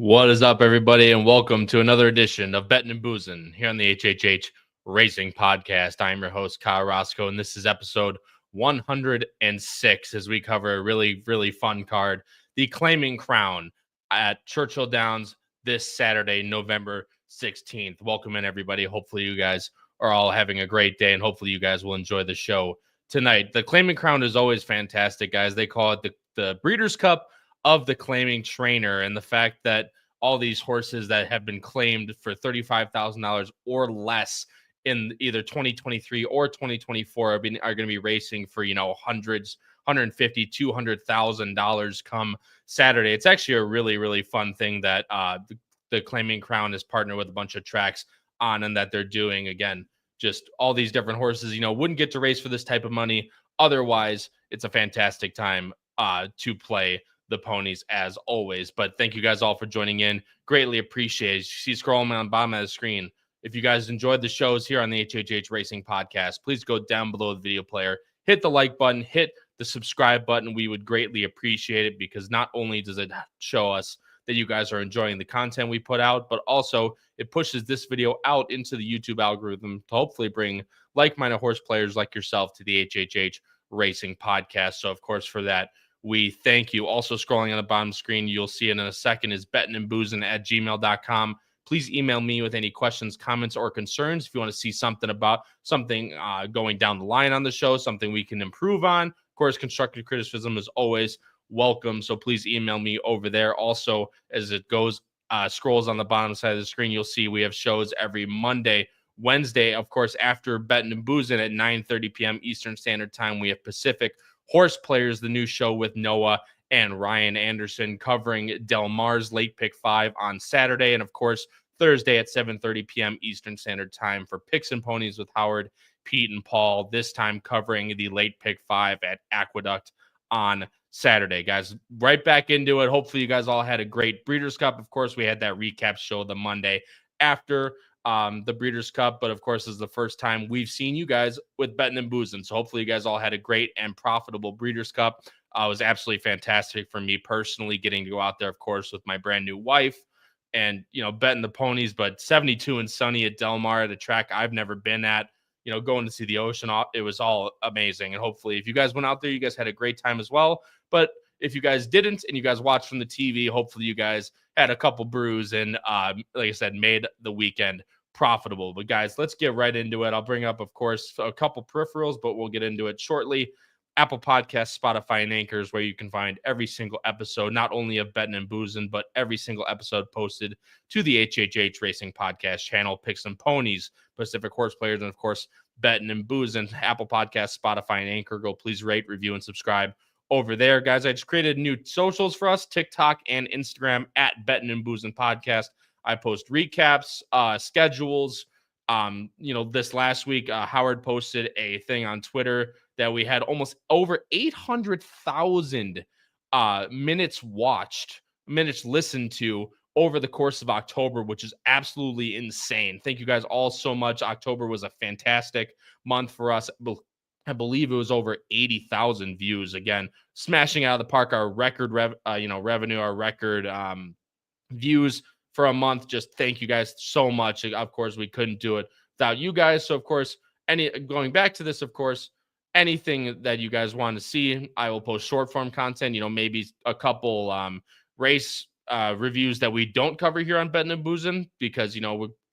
What is up, everybody, and welcome to another edition of Bettin and Boozin here on the HHH Racing Podcast. I am your host, Kyle Roscoe, and this is episode 106 as we cover a really, really fun card, the Claiming Crown at Churchill Downs this Saturday, November 16th. Welcome in, everybody. Hopefully you guys are all having a great day, and hopefully you guys will enjoy the show tonight. The Claiming Crown is always fantastic, guys. They call it the Breeders' Cup of the claiming trainer, and the fact that all these horses that have been claimed for $35,000 or less in either 2023 or 2024 are going to be racing for, hundreds, $150,000, $200,000 come Saturday. It's actually a really, really fun thing that the Claiming Crown is partnered with a bunch of tracks on, and that they're doing, again, just all these different horses, wouldn't get to race for this type of money. Otherwise, it's a fantastic time to play the ponies as always. But thank you guys all for joining in. Greatly appreciate it. You see scrolling on the bottom of the screen. If you guys enjoyed the shows here on the HHH Racing Podcast, please go down below the video player, hit the like button, hit the subscribe button. We would greatly appreciate it, because not only does it show us that you guys are enjoying the content we put out, but also it pushes this video out into the YouTube algorithm to hopefully bring like-minded horse players like yourself to the HHH Racing Podcast. So, of course, for that, we thank you. Also, scrolling on the bottom screen, you'll see it in a second, is bettinandboozin@gmail.com. Please email me with any questions, comments, or concerns. If you want to see something about something going down the line on the show, something we can improve on. Of course, constructive criticism is always welcome, so please email me over there. Also, as it goes, scrolls on the bottom side of the screen, you'll see we have shows every Monday, Wednesday, of course, after Bettin and Boozin at 9:30 p.m. Eastern Standard Time. We have Pacific Horseplayers, the new show with Noah and Ryan Anderson, covering Del Mar's late pick 5 on Saturday. And of course, Thursday at 7:30 p.m. Eastern Standard Time for Picks and Ponies with Howard, Pete, and Paul, this time covering the late pick 5 at Aqueduct on Saturday. Guys, right back into it. Hopefully you guys all had a great Breeders' Cup. Of course, we had that recap show the Monday after the Breeders' Cup, but of course, this is the first time we've seen you guys with Bettin and Boozin. So hopefully you guys all had a great and profitable Breeders' Cup. It was absolutely fantastic for me personally, getting to go out there, of course, with my brand new wife and, betting the ponies. But 72 and sunny at Del Mar, at a track I've never been at, going to see the ocean, it was all amazing. And hopefully if you guys went out there, you guys had a great time as well. But if you guys didn't and you guys watched from the TV, hopefully you guys had a couple brews and, like I said, made the weekend profitable. But guys, let's get right into it. I'll bring up, of course, a couple peripherals, but we'll get into it shortly. Apple Podcasts, Spotify, and Anchors, where you can find every single episode, not only of Bettin and Boozin, but every single episode posted to the HHH Racing Podcast channel, Picks and Ponies, Pacific Horseplayers, and of course, Bettin and Boozin. Apple Podcasts, Spotify, and Anchor. Go please rate, review, and subscribe over there. Guys, I just created new socials for us, TikTok and Instagram at Bettin and Boozin Podcast. I post recaps, schedules. This last week, Howard posted a thing on Twitter that we had almost over 800,000 minutes listened to over the course of October, which is absolutely insane. Thank you guys all so much. October was a fantastic month for us. I believe it was over 80,000 views. Again, smashing out of the park our record revenue, our record views for a month. Just thank you guys so much. Of course, we couldn't do it without you guys. So, of course, going back to this, of course, anything that you guys want to see, I will post short form content, maybe a couple race reviews that we don't cover here on Bettin and Boozin, because,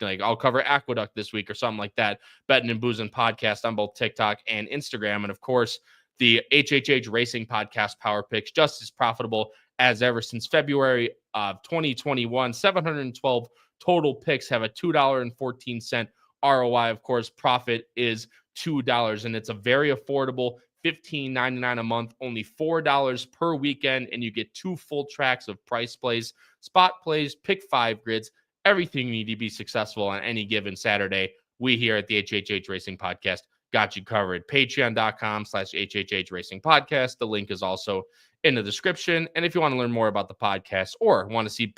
I'll cover Aqueduct this week or something like that. Bettin and Boozin Podcast on both TikTok and Instagram. And of course, the HHH Racing Podcast Power Picks, just as profitable as ever since February of 2021. 712 total picks have a $2.14 ROI. Of course, profit is $2, and it's a very affordable $15.99 a month, only $4 per weekend, and you get 2 full tracks of price plays, spot plays, PICK5 grids, everything you need to be successful on any given Saturday. We here at the HHH Racing Podcast got you covered. Patreon.com/HHH Racing Podcast. The link is also in the description. And if you want to learn more about the podcast or want to see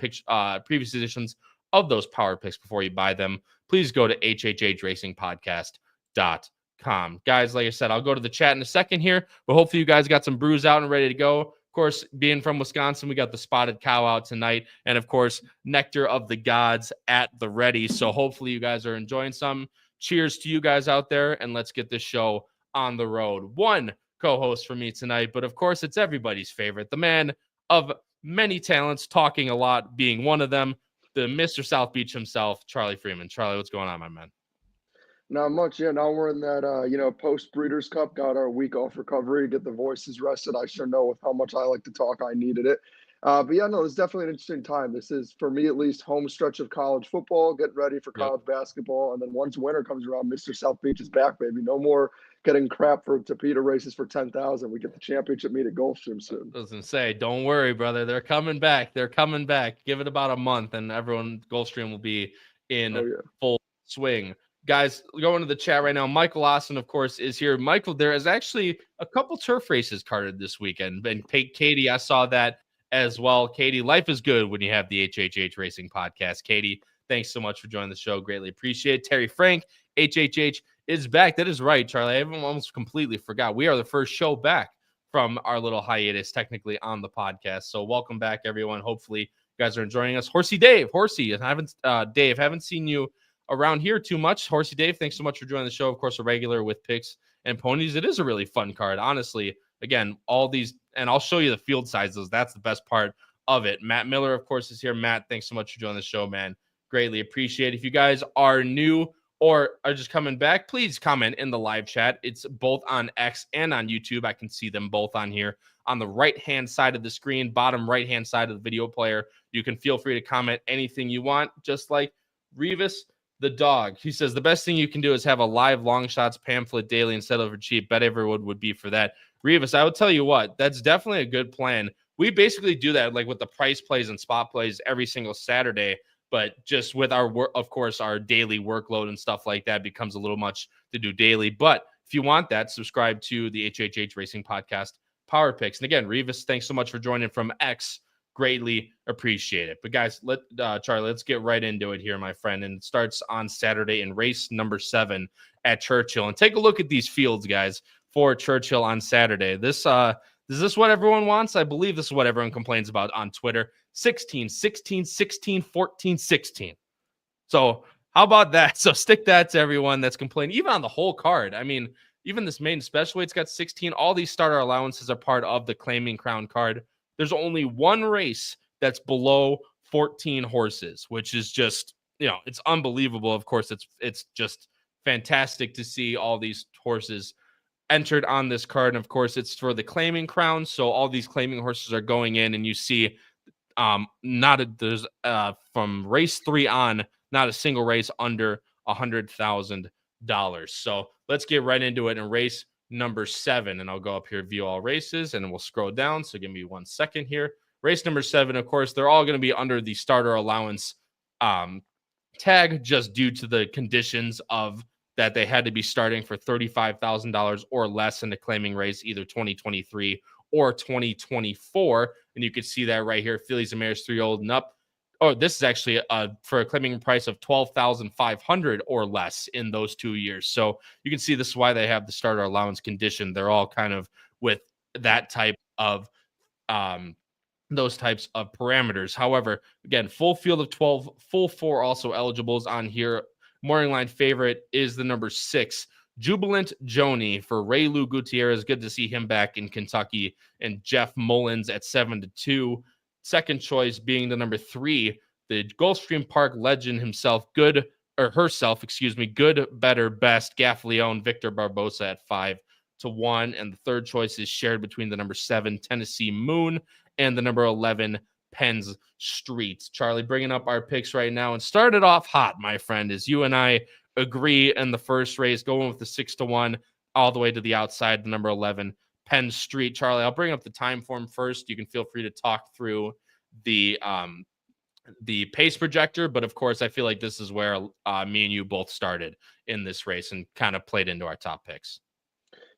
previous editions of those power picks before you buy them, please go to hhhracingpodcast.com. Guys, like I said, I'll go to the chat in a second here, but hopefully you guys got some brews out and ready to go. Of course, being from Wisconsin, we got the Spotted Cow out tonight. And of course, Nectar of the Gods at the ready. So hopefully you guys are enjoying some. Cheers to you guys out there. And let's get this show on the road. One co-host for me tonight, but of course, it's everybody's favorite. The man of many talents, talking a lot being one of them. The Mr. South Beach himself, Charlie Freeman. Charlie, what's going on, my man? Not much. Yeah, now we're in that, post Breeders' Cup, got our week off recovery, get the voices rested. I sure know with how much I like to talk, I needed it. But yeah, no, it's definitely an interesting time. This is, for me at least, home stretch of college football, getting ready for Yep. college basketball. And then once winter comes around, Mr. South Beach is back, baby. No more getting crap for Tapeta races for 10,000. We get the championship meet at Gulfstream soon. I was gonna say, don't worry, brother. They're coming back. They're coming back. Give it about a month, and everyone Gulfstream will be in Oh, yeah. full swing. Guys, going to the chat right now. Michael Lawson, of course, is here. Michael, there is actually a couple turf races carded this weekend. And Katie, I saw that as well. Katie, life is good when you have the HHH Racing Podcast. Katie, thanks so much for joining the show. Greatly appreciate it. Terry Frank, HHH is back. That is right, Charlie. I almost completely forgot. We are the first show back from our little hiatus technically on the podcast. So welcome back, everyone. Hopefully you guys are enjoying us. Horsey Dave, Dave, haven't seen you around here too much. Horsey Dave, thanks so much for joining the show. Of course, a regular with picks and ponies. It is a really fun card, honestly. Again, all these, and I'll show you the field sizes. That's the best part of it. Matt Miller, of course, is here. Matt, thanks so much for joining the show, man. Greatly appreciate it. If you guys are new or are just coming back, please comment in the live chat. It's both on X and on YouTube. I can see them both on here on the right-hand side of the screen, bottom right-hand side of the video player. You can feel free to comment anything you want, just like Revis the dog. He says the best thing you can do is have a live long shots pamphlet daily instead of a cheap. Bet everyone would be for that. Revis, I would tell you what, that's definitely a good plan. We basically do that like with the price plays and spot plays every single Saturday. But just with our work, of course, our daily workload and stuff like that becomes a little much to do daily. But if you want that, subscribe to the HHH Racing Podcast Power Picks. And again, Revis, thanks so much for joining from X. Greatly appreciate it. But guys, Charlie, let's get right into it here, my friend. And it starts on Saturday in race number 7 at Churchill. And take a look at these fields, guys, for Churchill on Saturday. Is this what everyone wants? I believe this is what everyone complains about on Twitter. 16, 16, 16, 14, 16. So how about that? So stick that to everyone that's complaining, even on the whole card. I mean, even this main special weight's got 16. All these starter allowances are part of the Claiming Crown card. There's only one race that's below 14 horses, which is just, it's unbelievable. Of course, it's just fantastic to see all these horses entered on this card. And of course, it's for the Claiming Crown. So all these claiming horses are going in, and you see there's from race 3 on, not a single race under $100,000. So let's get right into it in race number 7. And I'll go up here, view all races, and we'll scroll down. So give me 1 second here. Race number 7, of course, they're all going to be under the starter allowance tag, just due to the conditions of that they had to be starting for $35,000 or less in the claiming race, either 2023 or 2024. And you can see that right here, fillies and mares 3-year-old and up. Oh, this is actually for a claiming price of $12,500 or less in those 2 years. So you can see this is why they have the starter allowance condition. They're all kind of with that type of those types of parameters. However, again, full field of 12, full 4 also eligibles on here. Morning line favorite is the number 6, Jubilant Joni for Ray Lou Gutierrez. Good to see him back in Kentucky. And Jeff Mullins at 7-2. Second choice being the number 3, the Gulfstream Park legend himself, Good, Better, Best, Gaff Leone, Victor Barbosa at 5-1. And the third choice is shared between the number 7, Tennessee Moon, and the number 11, Penn's Street. Charlie, bringing up our picks right now, and started off hot, my friend, as you and I agree in the first race, going with the 6-1 all the way to the outside, the number 11, Penn Street. Charlie, I'll bring up the time form first. You can feel free to talk through the pace projector, but of course, I feel like this is where me and you both started in this race and kind of played into our top picks.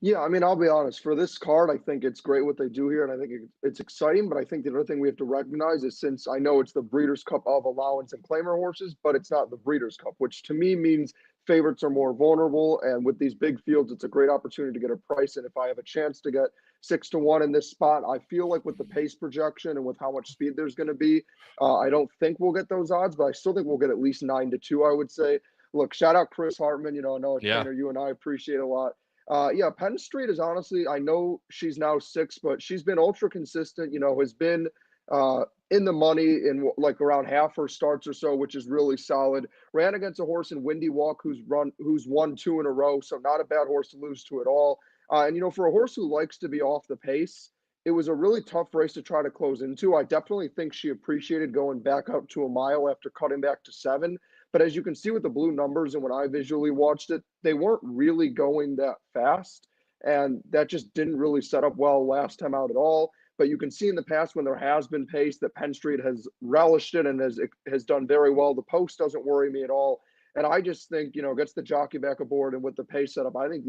Yeah, I mean, I'll be honest. For this card, I think it's great what they do here, and I think it's exciting. But I think the other thing we have to recognize is, since I know it's the Breeders' Cup of allowance and claimer horses, but it's not the Breeders' Cup, which to me means favorites are more vulnerable. And with these big fields, it's a great opportunity to get a price. And if I have a chance to get 6-1 in this spot. I feel like with the pace projection and with how much speed there's going to be, I don't think we'll get those odds, but I still think we'll get at least 9-2, I would say. Look, shout out Chris Hartman, another Yeah. trainer you and I appreciate a lot. Yeah, Penn Street is honestly, I know she's now 6, but she's been ultra consistent, has been in the money in like around half her starts or so, which is really solid. Ran against a horse in Windy Walk who's won 2 in a row, so not a bad horse to lose to at all. And for a horse who likes to be off the pace, it was a really tough race to try to close into. I definitely think she appreciated going back up to a mile after cutting back to 7. But as you can see with the blue numbers and when I visually watched it, they weren't really going that fast. And that just didn't really set up well last time out at all. But you can see in the past when there has been pace that Penn Street has relished it and has done very well. The post doesn't worry me at all. And I just think, gets the jockey back aboard and with the pace setup, I think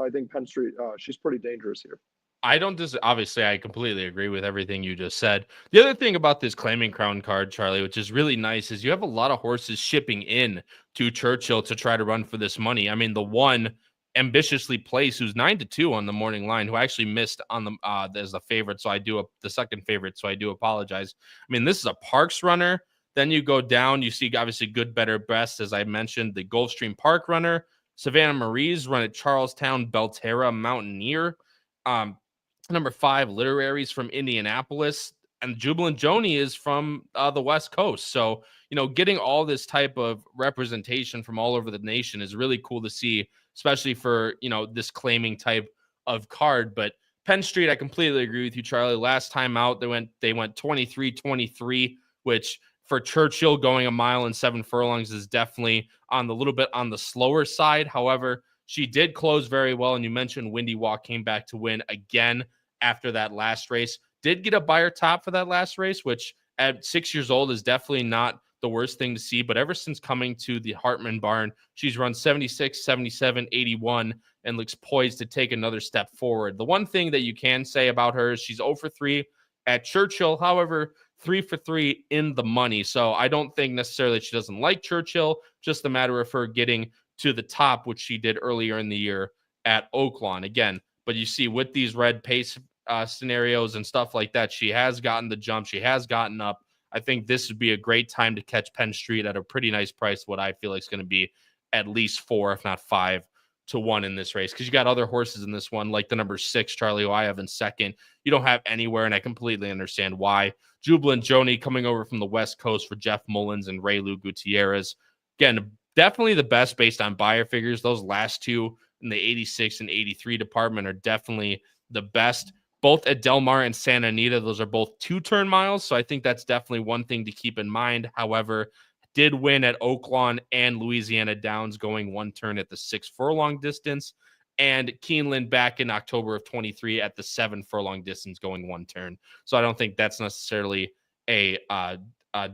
I think Penn Street, she's pretty dangerous here. I don't obviously I completely agree with everything you just said. The other thing about this Claiming Crown card, Charlie, which is really nice, is you have a lot of horses shipping in to Churchill to try to run for this money. I mean, the one ambitiously placed who's 9-2 on the morning line, who actually missed on the as the favorite, so the second favorite, so I do apologize. I mean, this is a Parks runner. Then you go down, you see obviously Good, Better, Best, as I mentioned, the Gulfstream Park runner, Savannah Marie's run at Charlestown, Belterra Mountaineer. Number 5, Literaries from Indianapolis, and Jubilant Joni is from the West Coast. So, getting all this type of representation from all over the nation is really cool to see, especially for, this claiming type of card. But Penn Street, I completely agree with you, Charlie. Last time out, they went 23-23, which for Churchill going a mile and 7 furlongs is definitely on the little bit on the slower side. However, she did close very well, and you mentioned Windy Walk came back to win again after that last race. Did get a buyer top for that last race, which at 6 years old is definitely not the worst thing to see. But ever since coming to the Hartman barn, she's run 76, 77, 81, and looks poised to take another step forward. The one thing that you can say about her is she's 0 for 3 at Churchill. However, 3 for 3 in the money. So I don't think necessarily she doesn't like Churchill, just a matter of her getting to the top, which she did earlier in the year at Oaklawn. Again, but you see with these red pace scenarios and stuff like that, she has gotten the jump. She has gotten up. I think this would be a great time to catch Penn Street at a pretty nice price. What I feel like is going to be at least 4, if not 5-1 in this race. Because you got other horses in this one, like the number 6, Charlie, who I have in second. You don't have anywhere, and I completely understand why. Jubilant Joni coming over from the West Coast for Jeff Mullins and Ray Lou Gutierrez. Again, definitely the best based on buyer figures. Those last two in the 86 and 83 department are definitely the best. Both at Del Mar and Santa Anita, those are both 2-turn miles. So I think that's definitely one thing to keep in mind. However, did win at Oaklawn and Louisiana Downs going 1 turn at the 6 furlong distance. And Keeneland back in October of 23 at the 7 furlong distance going 1 turn. So I don't think that's necessarily a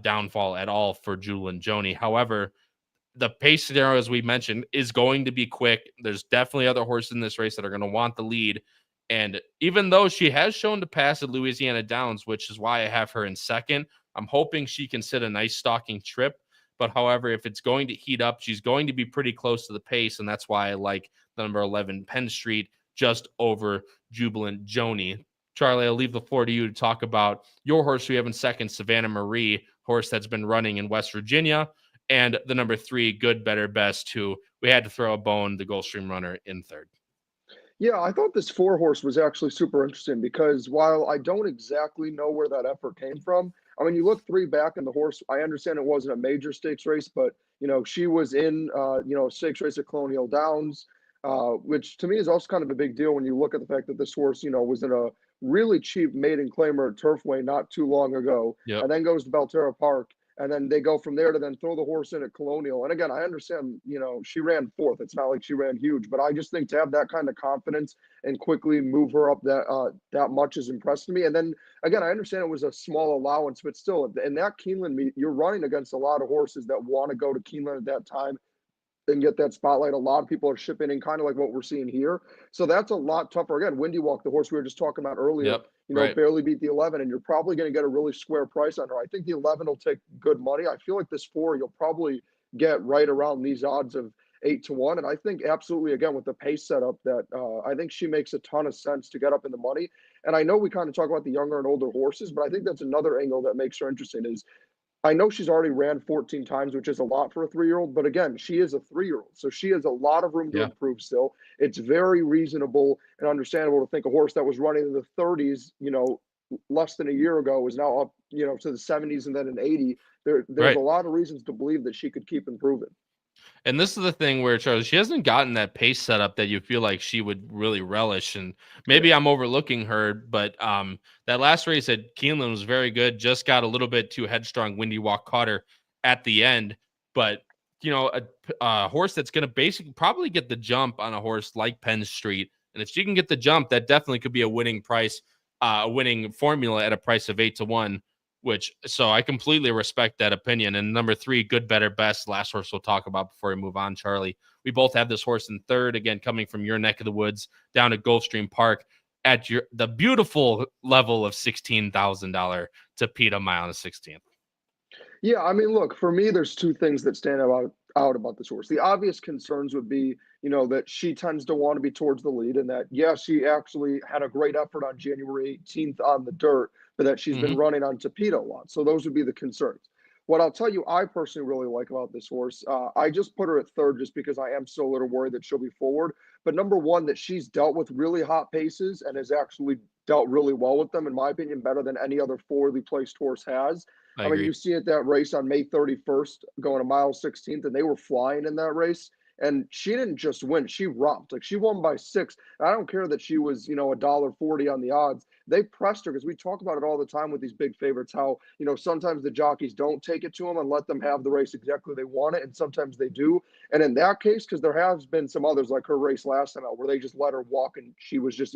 downfall at all for Jubilant Joni. However, the pace scenario, as we mentioned, is going to be quick. There's definitely other horses in this race that are going to want the lead. And even though she has shown to pass at Louisiana Downs, which is why I have her in second, I'm hoping she can sit a nice stalking trip. But however, if it's going to heat up, she's going to be pretty close to the pace. And that's why I like the number 11 Penn Street just over Jubilant Joni. Charlie, I'll leave the floor to you to talk about your horse we have in second, Savannah Marie, horse that's been running in West Virginia, and the number 3, Good, Better, Best, who we had to throw a bone, the Gulfstream runner, in third. Yeah, I thought this 4 horse was actually super interesting because while I don't exactly know where that effort came from, I mean, you look 3 back in the horse, I understand it wasn't a major stakes race, but, she was in, a stakes race at Colonial Downs, which to me is also kind of a big deal when you look at the fact that this horse, was in a really cheap maiden claimer at Turfway not too long ago, Yep. and then goes to Belterra Park. And then they go from there to then throw the horse in at Colonial. And again, I understand, she ran 4th. It's not like she ran huge, but I just think to have that kind of confidence and quickly move her up that much has impressed me. And then again, I understand it was a small allowance, but still, in that Keeneland meet, you're running against a lot of horses that want to go to Keeneland at that time and get that spotlight. A lot of people are shipping in, kind of like what we're seeing here. So that's a lot tougher. Again, Windy Walk, the horse we were just talking about earlier, Yep. Right. barely beat the 11, and you're probably going to get a really square price on her. I think the 11 will take good money. I feel like this 4, you'll probably get right around these odds of 8-1. And I think absolutely, again, with the pace setup that I think she makes a ton of sense to get up in the money. And I know we kind of talk about the younger and older horses, but I think that's another angle that makes her interesting is I know she's already ran 14 times, which is a lot for a 3-year-old, but again, she is a 3-year-old. So she has a lot of room to Yeah. improve still. It's very reasonable and understandable to think a horse that was running in the 30s, less than a year ago is now up, to the 70s and then an 80. There's a Right. lot of reasons to believe that she could keep improving. And this is the thing where Charles, she hasn't gotten that pace setup that you feel like she would really relish. And maybe Yeah. I'm overlooking her, but that last race at Keeneland was very good. Just got a little bit too headstrong. Windy Walk caught her at the end. But a horse that's going to basically probably get the jump on a horse like Penn Street. And if she can get the jump, that definitely could be a winning price, a winning formula at a price of 8-1. So I completely respect that opinion. And number 3, good, better, best. Last horse we'll talk about before we move on, Charlie. We both have this horse in third, again, coming from your neck of the woods down at Gulfstream Park at the beautiful level of $16,000 to Pete a mile and a 16th. Yeah, I mean, look, for me, there's two things that stand out about this horse. The obvious concerns would be, that she tends to want to be towards the lead, and that, yeah, she actually had a great effort on January 18th on the dirt, but that she's been Mm-hmm. running on Tapeta a lot. So those would be the concerns. What I'll tell you, I personally really like about this horse. I just put her at third just because I am so little worried that she'll be forward. But number one, that she's dealt with really hot paces and has actually dealt really well with them, in my opinion, better than any other forwardly placed horse has. I I mean, agree. you see at that race on May 31st going a mile 16th, and they were flying in that race. And she didn't just win; she romped. Like she won by 6. And I don't care that she was, $1.40 on the odds. They pressed her because we talk about it all the time with these big favorites. How sometimes the jockeys don't take it to them and let them have the race exactly they want it, and sometimes they do. And in that case, because there has been some others like her race last time out where they just let her walk and she was just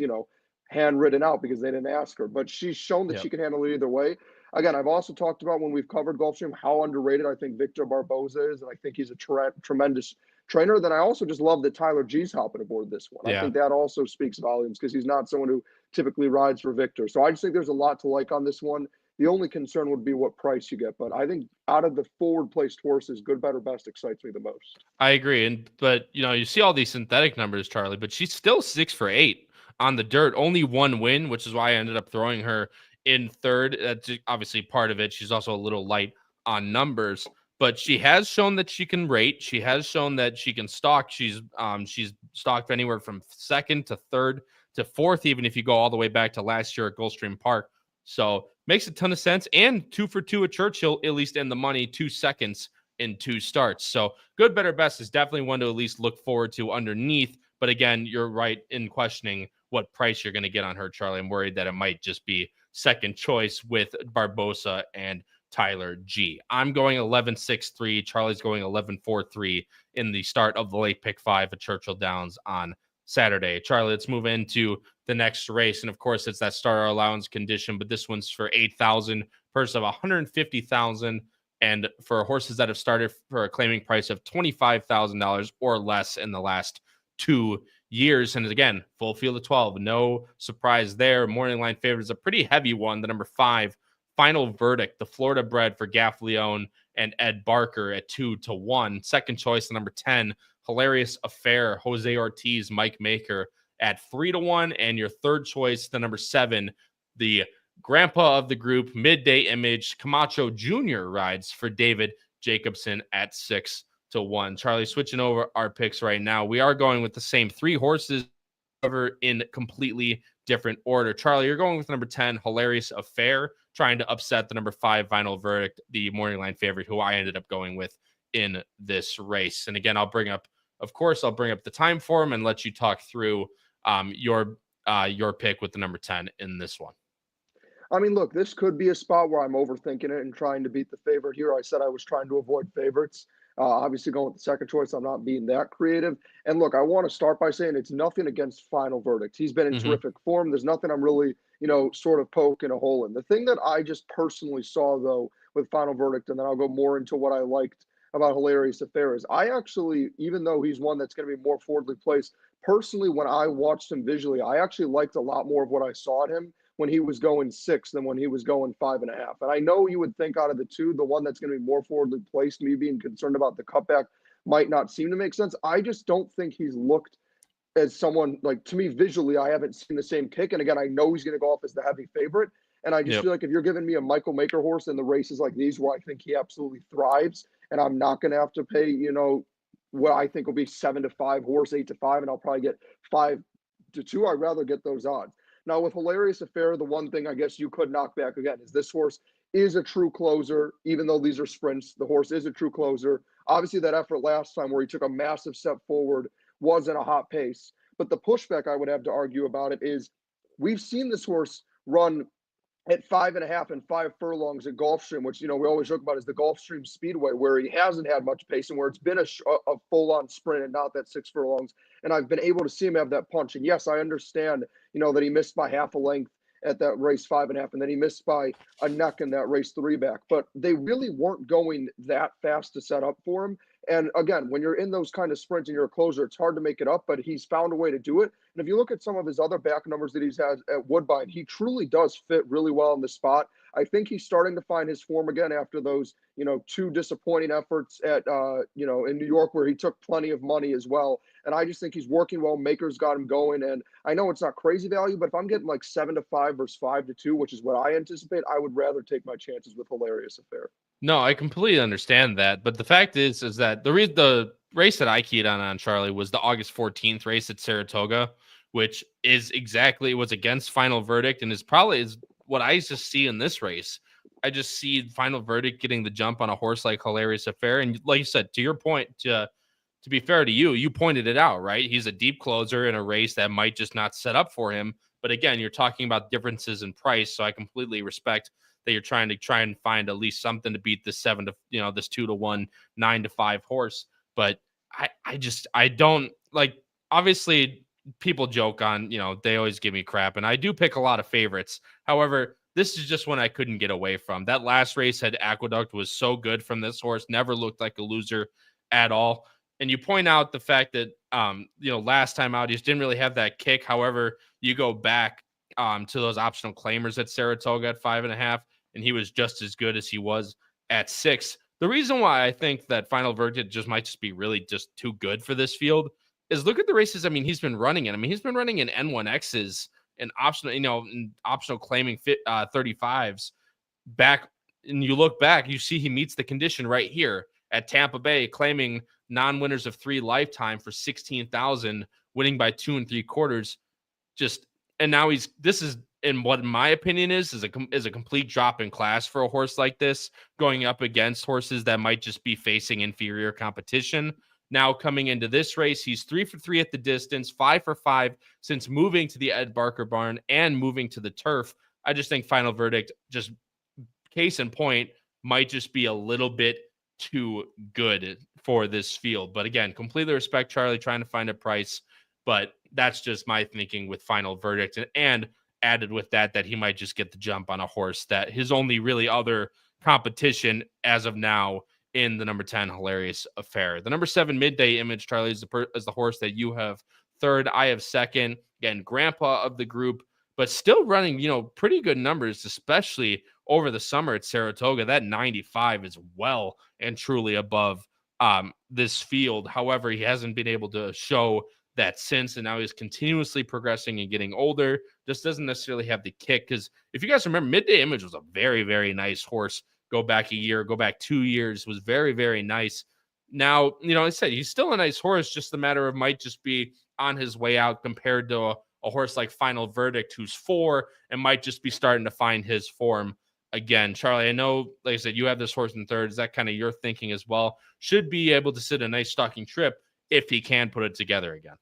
handwritten out because they didn't ask her. But she's shown that Yep. she can handle it either way. Again, I've also talked about when we've covered Gulfstream how underrated I think Victor Barboza is, and I think he's a tremendous trainer. Then I also just love that Tyler G's hopping aboard this one. I Yeah. think that also speaks volumes because he's not someone who typically rides for Victor. So I just think there's a lot to like on this one. The only concern would be what price you get, but I think out of the forward placed horses, good, better, best excites me the most. I agree. But you see all these synthetic numbers, Charlie, but she's still 6 for 8 on the dirt. Only one win, which is why I ended up throwing her in third. That's obviously part of it. She's also a little light on numbers, but she has shown that she can rate. She has shown that she can stalk. She's stalked anywhere from second to third to fourth, even if you go all the way back to last year at Gulfstream Park. So makes a ton of sense. And 2 for 2 at Churchill, at least in the money, 2 seconds in 2 starts. So good, better, best is definitely one to at least look forward to underneath. But again, you're right in questioning what price you're going to get on her, Charlie. I'm worried that it might just be second choice with Barbosa and Tyler G. I'm going 11.63. Charlie's going 11.43 in the start of the late pick 5 at Churchill Downs on Saturday. Charlie, let's move into the next race. And of course, it's that starter allowance condition, but this one's for 8,000, purse of 150,000. And for horses that have started for a claiming price of $25,000 or less in the last 2 years. And again, full field of 12, no surprise there. Morning line favorite is a pretty heavy one. The number 5, Final Verdict, the Florida bred for Gaff Leone and Ed Barker at 2-1. Second choice, the number 10, Hilarious Affair, Jose Ortiz, Mike Maker at 3-1. And your third choice, the number 7, the grandpa of the group, Midday Image, Camacho Jr. rides for David Jacobson at 6-1. Charlie, switching over our picks right now. We are going with the same 3 horses, however, in completely different order. Charlie, you're going with number 10, Hilarious Affair, trying to upset the number 5, Final Verdict, the morning line favorite, who I ended up going with in this race. And again, I'll bring up the time for him and let you talk through your pick with the number 10 in this one. I mean, look, this could be a spot where I'm overthinking it and trying to beat the favorite here. I said I was trying to avoid favorites. Obviously, going with the second choice, I'm not being that creative. And look, I want to start by saying it's nothing against Final Verdict. He's been in Mm-hmm. terrific form. There's nothing I'm really, sort of poking a hole in. The thing that I just personally saw, though, with Final Verdict, and then I'll go more into what I liked about Hilarious Affair, is I actually, even though he's one that's going to be more forwardly placed, personally, when I watched him visually, I actually liked a lot more of what I saw at him when he was going 6 than when he was going 5.5. And I know you would think out of the two, the one that's going to be more forwardly placed, me being concerned about the cutback, might not seem to make sense. I just don't think he's looked as someone, like, to me visually, I haven't seen the same kick. And again, I know he's going to go off as the heavy favorite. And I just Yep. feel like if you're giving me a Michael Maker horse in the races like these where I think he absolutely thrives, and I'm not going to have to pay, what I think will be 7-5 horse, 8-5, and I'll probably get 5-2, I'd rather get those odds. Now, with Hilarious Affair, the one thing I guess you could knock back again is this horse is a true closer, even though these are sprints. The horse is a true closer. Obviously, that effort last time where he took a massive step forward wasn't a hot pace. But the pushback I would have to argue about it is we've seen this horse run at 5.5 and 5 furlongs at Gulfstream, which, we always joke about is the Gulfstream Speedway, where he hasn't had much pace and where it's been a full-on sprint and not that 6 furlongs. And I've been able to see him have that punch. And yes, I understand, that he missed by half a length at that race 5.5, and then he missed by a neck in that race 3 back. But they really weren't going that fast to set up for him. And again, when you're in those kind of sprints and you're a closer, it's hard to make it up, but he's found a way to do it. And if you look at some of his other back numbers that he's had at Woodbine, he truly does fit really well in the spot. I think he's starting to find his form again after those, 2 disappointing efforts at, in New York where he took plenty of money as well. And I just think he's working well. Maker's got him going. And I know it's not crazy value, but if I'm getting like 7-5 versus 5-2, which is what I anticipate, I would rather take my chances with Hilarious Affair. No, I completely understand that. But the fact is that the race that I keyed on Charlie was the August 14th race at Saratoga, which was against Final Verdict and is what I just see in this race. I just see Final Verdict getting the jump on a horse like Hilarious Affair. And like you said, to your point, to be fair to you, you pointed it out, right? He's a deep closer in a race that might just not set up for him. But again, you're talking about differences in price. So I completely respect that you're trying and find at least something to beat this 2-1, 9-5 horse. But I don't like, obviously people joke on, they always give me crap and I do pick a lot of favorites. However, this is just one I couldn't get away from. That last race at Aqueduct was so good from this horse, never looked like a loser at all. And you point out the fact that, last time out, he just didn't really have that kick. However, you go back to those optional claimers at Saratoga at 5.5, and he was just as good as he was at 6. The reason why I think that Final Verdict might be really just too good for this field is look at the races. I mean, he's been running in. He's been running in N1Xs and optional claiming 35s back. And you look back, you see he meets the condition right here at Tampa Bay, claiming non-winners of 3 lifetime for 16,000, winning by 2 3/4. And now this is, in what my opinion is a complete drop in class for a horse like this, going up against horses that might just be facing inferior competition. Now coming into this race, he's 3 for 3 at the distance, 5 for 5 since moving to the Ed Barker barn and moving to the turf. I just think Final Verdict, just case in point, might just be a little bit too good for this field. But again, completely respect Charlie trying to find a price, but that's just my thinking with Final Verdict. And added with that he might just get the jump on a horse that his only really other competition as of now in the number 10 Hilarious Affair. The number 7 Midday Image, Charlie, is the horse that you have third. I have second. Again, grandpa of the group, but still running, pretty good numbers, especially over the summer at Saratoga. That 95 is well and truly above this field. However, he hasn't been able to show that since, and now he's continuously progressing and getting older. Just doesn't necessarily have the kick, because if you guys remember, Midday Image was a very, very nice horse. Go back a year, go back 2 years, was very, very nice. Now, I said he's still a nice horse, just a matter of might just be on his way out compared to a horse like Final Verdict, who's 4 and might just be starting to find his form again. Charlie, I know, like I said, you have this horse in third. Is that kind of your thinking as well? Should be able to sit a nice stalking trip if he can put it together again.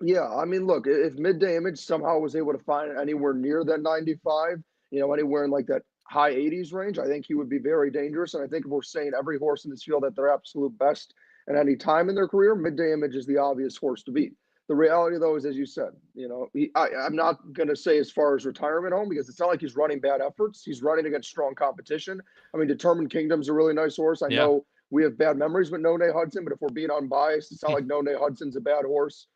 Yeah, I mean, look, if Midday Image somehow was able to find anywhere near that 95, anywhere in like that high 80s range, I think he would be very dangerous. And I think if we're saying every horse in this field at their absolute best at any time in their career, Midday Image is the obvious horse to beat. The reality, though, is, as you said, I'm not going to say as far as retirement home, because it's not like he's running bad efforts. He's running against strong competition. I mean, Determined Kingdom's a really nice horse. I know we have bad memories with No Nay Hudson, but if we're being unbiased, it's not like No Nay Hudson's a bad horse.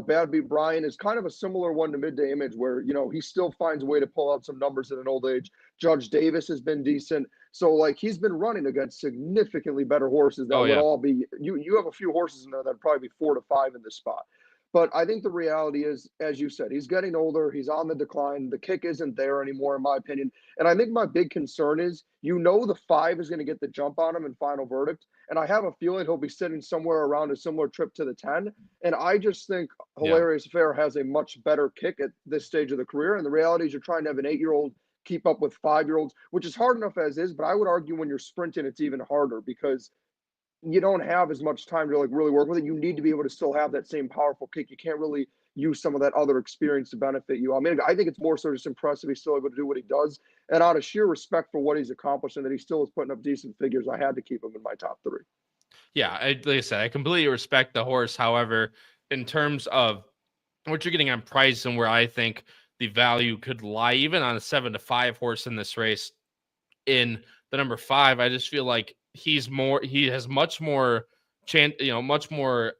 Bad Beat Brian is kind of a similar one to Midday Image, where, he still finds a way to pull out some numbers at an old age. Judge Davis has been decent. So like he's been running against significantly better horses that Oh would yeah. all be you have a few horses in there that'd probably be 4 to 5 in this spot. But I think the reality is, as you said, he's getting older. He's on the decline. The kick isn't there anymore, in my opinion. And I think my big concern is, the 5 is going to get the jump on him in final verdict. And I have a feeling he'll be sitting somewhere around a similar trip to the 10. And I just think Yeah. Hilarious Affair has a much better kick at this stage of the career. And the reality is, you're trying to have an 8-year-old keep up with 5-year-olds, which is hard enough as is. But I would argue when you're sprinting, it's even harder because you don't have as much time to like really work with it. You need to be able to still have that same powerful kick. You can't really use some of that other experience to benefit you. I mean, I think it's more so just impressive he's still able to do what he does. And out of sheer respect for what he's accomplished and that he still is putting up decent figures, I had to keep him in my top 3. Yeah, like I said, I completely respect the horse. However, in terms of what you're getting on price and where I think the value could lie, even on a 7-5 horse in this race, in the number 5, I just feel like he has much more chance, much more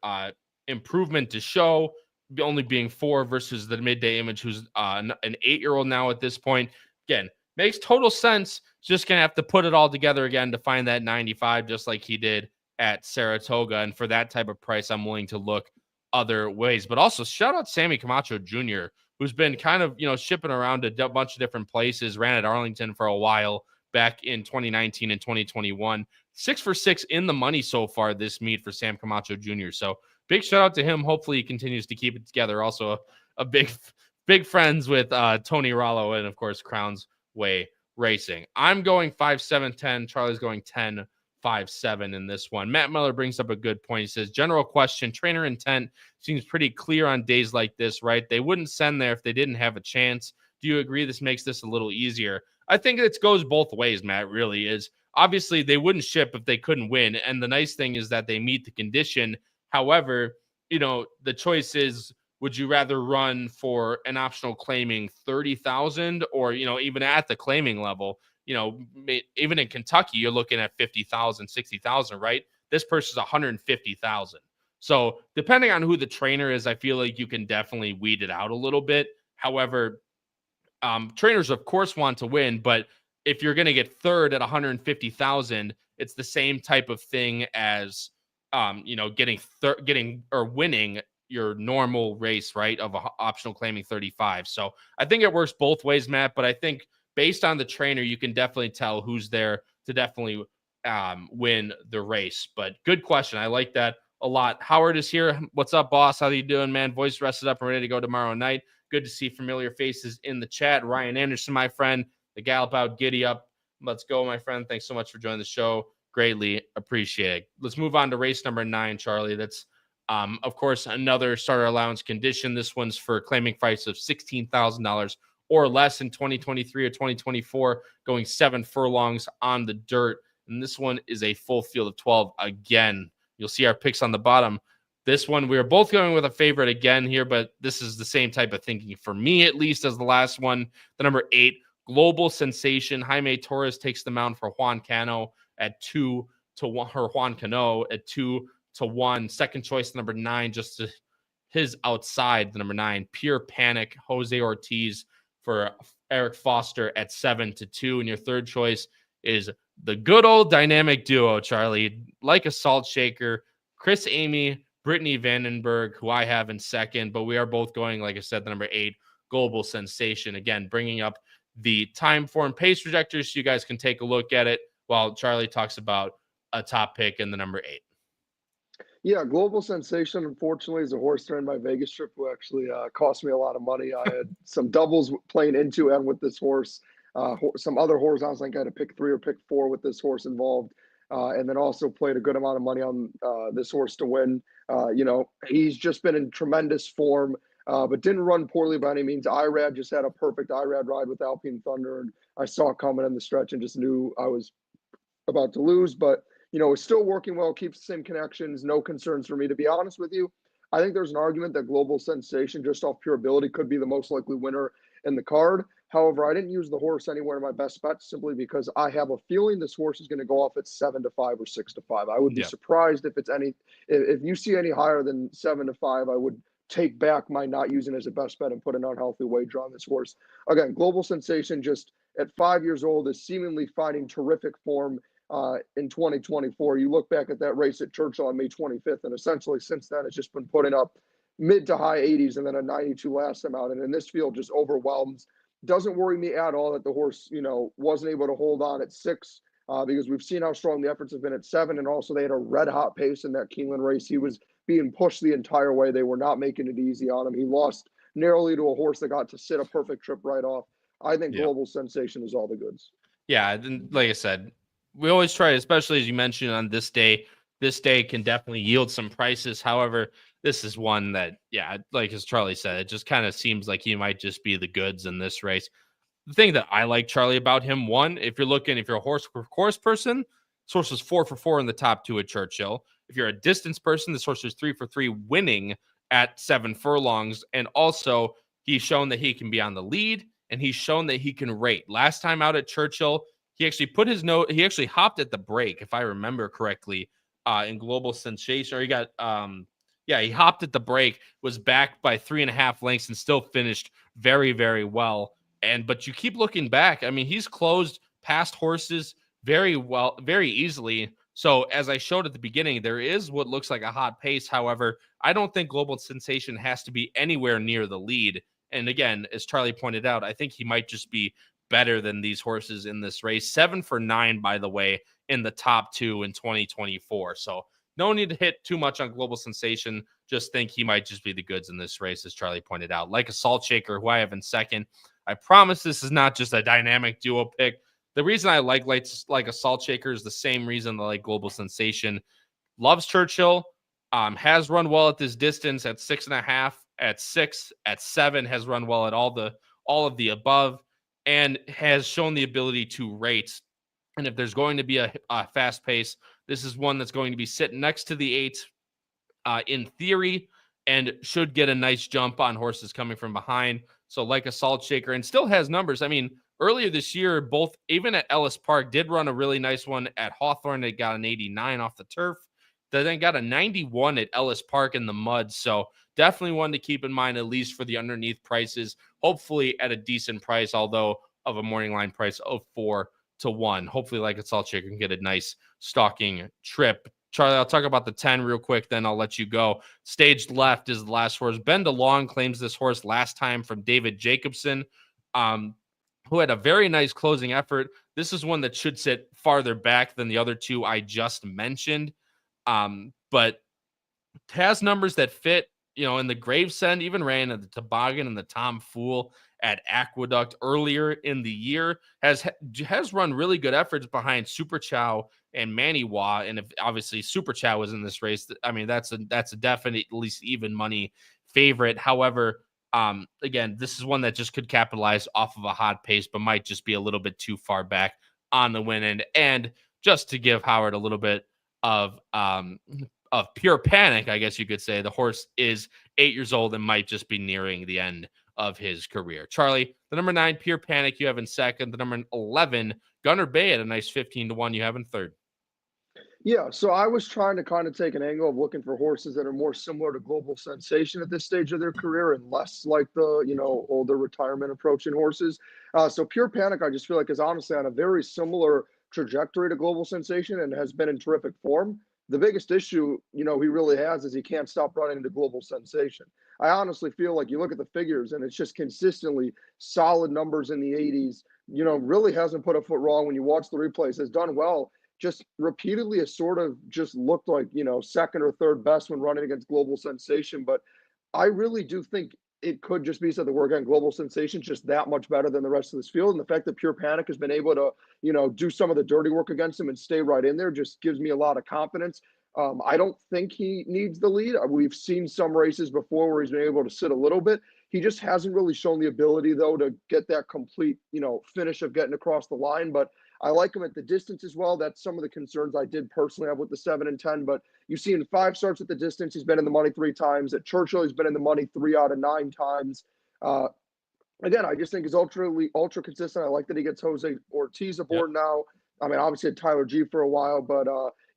improvement to show, only being 4 versus the midday image, who's an 8-year-old now at this point. Again, makes total sense. Just gonna have to put it all together again to find that 95, just like he did at Saratoga. And for that type of price, I'm willing to look other ways. But also, shout out Sammy Camacho Jr., who's been kind of shipping around a bunch of different places. Ran at Arlington for a while back in 2019 and 2021. 6 for 6 in the money so far this meet for Sam Camacho Jr. So big shout out to him. Hopefully he continues to keep it together. Also a big friends with Tony Rollo and of course Crowns Way Racing. I'm going 5-7-10. Charlie's going 10-5-7 in this one. Matt Miller brings up a good point. He says, general question, trainer intent seems pretty clear on days like this, right? They wouldn't send there if they didn't have a chance. Do you agree this makes this a little easier? I think it goes both ways, Matt, really is. Obviously, they wouldn't ship if they couldn't win. And the nice thing is that they meet the condition. However, the choice is, would you rather run for an optional claiming 30,000 or, even at the claiming level, even in Kentucky, you're looking at 50,000, 60,000, right? This person's 150,000. So depending on who the trainer is, I feel like you can definitely weed it out a little bit. However, trainers, of course, want to win, but if you're going to get third at 150,000, it's the same type of thing as, getting or winning your normal race, right, of a optional claiming 35. So I think it works both ways, Matt, but I think based on the trainer, you can definitely tell who's there to definitely win the race. But good question. I like that a lot. Howard is here. What's up, boss? How you doing, man? Voice rested up and ready to go tomorrow night. Good to see familiar faces in the chat. Ryan Anderson, my friend, the Gallop Out Giddy Up. Let's go, my friend. Thanks so much for joining the show. Greatly appreciate it. Let's move on to race number 9, Charlie. That's, of course, another starter allowance condition. This one's for claiming fights of $16,000 or less in 2023 or 2024, going 7 furlongs on the dirt. And this one is a full field of 12 again. You'll see our picks on the bottom. This one, we are both going with a favorite again here, but this is the same type of thinking for me, at least, as the last one. The number 8, Global Sensation. Jaime Torres takes the mound for Juan Cano at 2-1, or Juan Cano at 2-1. Second choice, number 9, just to his outside, the number 9, Pure Panic. Jose Ortiz for Eric Foster at 7-2. And your third choice is the good old dynamic duo, Charlie, like a salt shaker, Chris Amy, Brittany Vandenberg, who I have in second, but we are both going, like I said, the number 8, Global Sensation. Again, bringing up the time, form, pace trajectory so you guys can take a look at it while Charlie talks about a top pick in the number 8. Yeah, Global Sensation, unfortunately, is a horse during my Vegas trip who actually cost me a lot of money. I had some doubles playing into and with this horse. Some other horses, I was like, I had to pick 3 or pick 4 with this horse involved. And then also played a good amount of money on this horse to win. He's just been in tremendous form, but didn't run poorly by any means. IRAD just had a perfect IRAD ride with Alpine Thunder, and I saw it coming in the stretch and just knew I was about to lose. But, it's still working well, keeps the same connections, no concerns for me. To be honest with you, I think there's an argument that Global Sensation, just off pure ability, could be the most likely winner in the card. However, I didn't use the horse anywhere in my best bet simply because I have a feeling this horse is going to go off at 7-5 or 6-5. I would be surprised if you see any higher than 7-5. I would take back my not using as a best bet and put an unhealthy wager on this horse. Again, Global Sensation just at 5 years old is seemingly finding terrific form in 2024. You look back at that race at Churchill on May 25th, and essentially since then it's just been putting up mid to high 80s and then a 92 last time out. And in this field, just overwhelms. Doesn't worry me at all that the horse, wasn't able to hold on at 6 because we've seen how strong the efforts have been at 7. And also they had a red hot pace in that Keeneland race. He was being pushed the entire way. They were not making it easy on him. He lost narrowly to a horse that got to sit a perfect trip right off. I think Global Sensation is all the goods. Yeah, like I said, we always try, especially as you mentioned on this day can definitely yield some prices. However, this is one that, like as Charlie said, it just kind of seems like he might just be the goods in this race. The thing that I like, Charlie, about him, one, if you're a horse person, this horse is 4 for 4 in the top 2 at Churchill. If you're a distance person, this horse is 3 for 3 winning at 7 furlongs. And also, he's shown that he can be on the lead, and he's shown that he can rate. Last time out at Churchill, he actually hopped at the break, if I remember correctly, in Global Sensation. Or he hopped at the break, was back by 3.5 lengths, and still finished very, very well. But you keep looking back. I mean, he's closed past horses very well, very easily. So as I showed at the beginning, there is what looks like a hot pace. However, I don't think Global Sensation has to be anywhere near the lead. And again, as Charlie pointed out, I think he might just be better than these horses in this race. 7 for 9, by the way, in the top 2 in 2024. So no need to hit too much on Global Sensation. Just think he might just be the goods in this race, as Charlie pointed out. Like a Salt Shaker, who I have in second. I promise this is not just a dynamic duo pick. The reason I like a Salt Shaker is the same reason I like Global Sensation. Loves Churchill, has run well at this distance at 6.5, at 6, at 7, has run well at all of the above, and has shown the ability to rate. And if there's going to be a fast pace, this is one that's going to be sitting next to the 8 in theory, and should get a nice jump on horses coming from behind. So like a Salt Shaker, and still has numbers. I mean, earlier this year, both even at Ellis Park, did run a really nice one at Hawthorne. They got an 89 off the turf. They then got a 91 at Ellis Park in the mud. So definitely one to keep in mind, at least for the underneath prices. Hopefully at a decent price, although of a morning line price of 4 to 1. Hopefully, like a Salt Shaker, can get a nice stalking trip. Charlie, I'll talk about the 10 real quick, then I'll let you go. Staged Left is the last horse. Ben DeLong claims this horse last time from David Jacobson, who had a very nice closing effort. This is one that should sit farther back than the other two I just mentioned, but has numbers that fit, in the Gravesend, even ran at the Toboggan and the Tom Fool at Aqueduct earlier in the year, has run really good efforts behind Super Chow and Manny Wah. And if obviously Super Chow was in this race, I mean, that's a definite, at least even money favorite. However, again, this is one that just could capitalize off of a hot pace, but might just be a little bit too far back on the win end. And just to give Howard a little bit of pure panic, I guess you could say, the horse is 8 years old and might just be nearing the end of his career. Charlie, the number 9, Pure Panic, you have in second. The number 11, Gunner Bay, at a nice 15 to 1, you have in third. Yeah, so I was trying to kind of take an angle of looking for horses that are more similar to Global Sensation at this stage of their career and less like the, older retirement approaching horses. So Pure Panic, I just feel like, is honestly on a very similar trajectory to Global Sensation and has been in terrific form. The biggest issue, he really has is he can't stop running into Global Sensation. I honestly feel like you look at the figures and it's just consistently solid numbers in the 80s, really hasn't put a foot wrong when you watch the replays, has done well. Just repeatedly has sort of just looked like, second or third best when running against Global Sensation. But I really do think it could just be so that we're getting Global Sensation just that much better than the rest of this field. And the fact that Pure Panic has been able to, do some of the dirty work against him and stay right in there just gives me a lot of confidence. I don't think he needs the lead. We've seen some races before where he's been able to sit a little bit. He just hasn't really shown the ability, though, to get that complete, finish of getting across the line. But I like him at the distance as well. That's some of the concerns I did personally have with the 7 and 10. But you see in 5 starts at the distance, he's been in the money 3 times. At Churchill, he's been in the money 3 out of 9 times. Again, I just think he's ultra consistent. I like that he gets Jose Ortiz aboard now. I mean, obviously had Tyler G for a while, but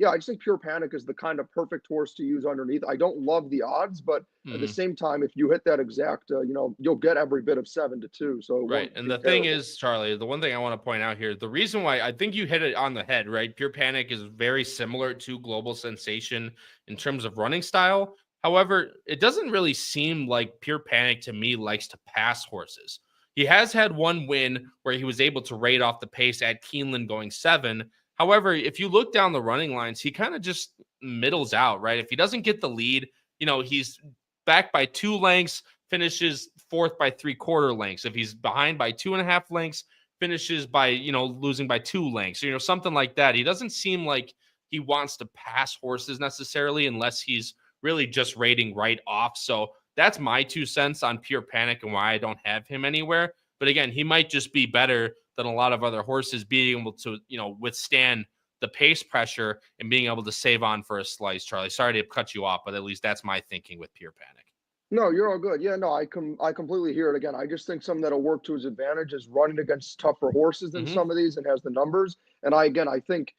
yeah, I just think Pure Panic is the kind of perfect horse to use underneath. I don't love the odds, but at the same time, if you hit that exact, you'll get every bit of 7-2. So it Right. won't And be the thing terrible. is, Charlie, the one thing I want to point out here, the reason why I think you hit it on the head, right? Pure Panic is very similar to Global Sensation in terms of running style. However, it doesn't really seem like Pure Panic to me likes to pass horses. He has had one win where he was able to rate off the pace at Keeneland going 7. However, if you look down the running lines, he kind of just middles out, right? If he doesn't get the lead, he's back by 2 lengths, finishes 4th by 3/4 lengths. If he's behind by 2.5 lengths, finishes by, losing by 2 lengths, something like that. He doesn't seem like he wants to pass horses necessarily unless he's really just rating right off. So that's my 2 cents on Pure Panic and why I don't have him anywhere. But again, he might just be better than a lot of other horses, being able to, withstand the pace pressure and being able to save on for a slice. Charlie, sorry to cut you off, but at least that's my thinking with Pure Panic. No, you're all good. Yeah, no, I completely hear it. Again, I just think something that'll work to his advantage is running against tougher horses than some of these and has the numbers. And I think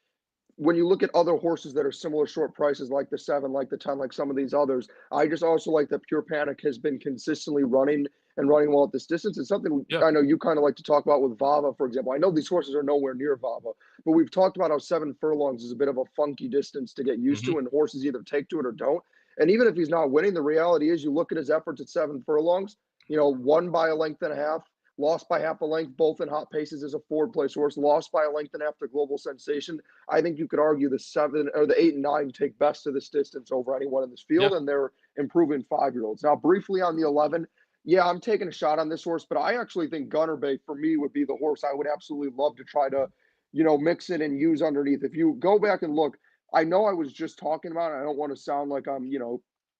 when you look at other horses that are similar short prices, like the 7, like the 10, like some of these others, I just also like that Pure Panic has been consistently running and running well at this distance. It's something Yeah. I know you kind of like to talk about with Vava, for example. I know these horses are nowhere near Vava, but we've talked about how 7 furlongs is a bit of a funky distance to get used to, and horses either take to it or don't. And even if he's not winning, the reality is you look at his efforts at 7 furlongs, won by a length and a half, lost by half a length, both in hot paces as a forward place horse, lost by a length and a half to Global Sensation. I think you could argue the 7 or the 8 and 9 take best of this distance over anyone in this field, and they're improving 5-year-olds. Now, briefly on the 11, yeah, I'm taking a shot on this horse, but I actually think Gunner Bay for me would be the horse I would absolutely love to try to, mix it and use underneath. If you go back and look, I know I was just talking about it. I don't want to sound like I'm,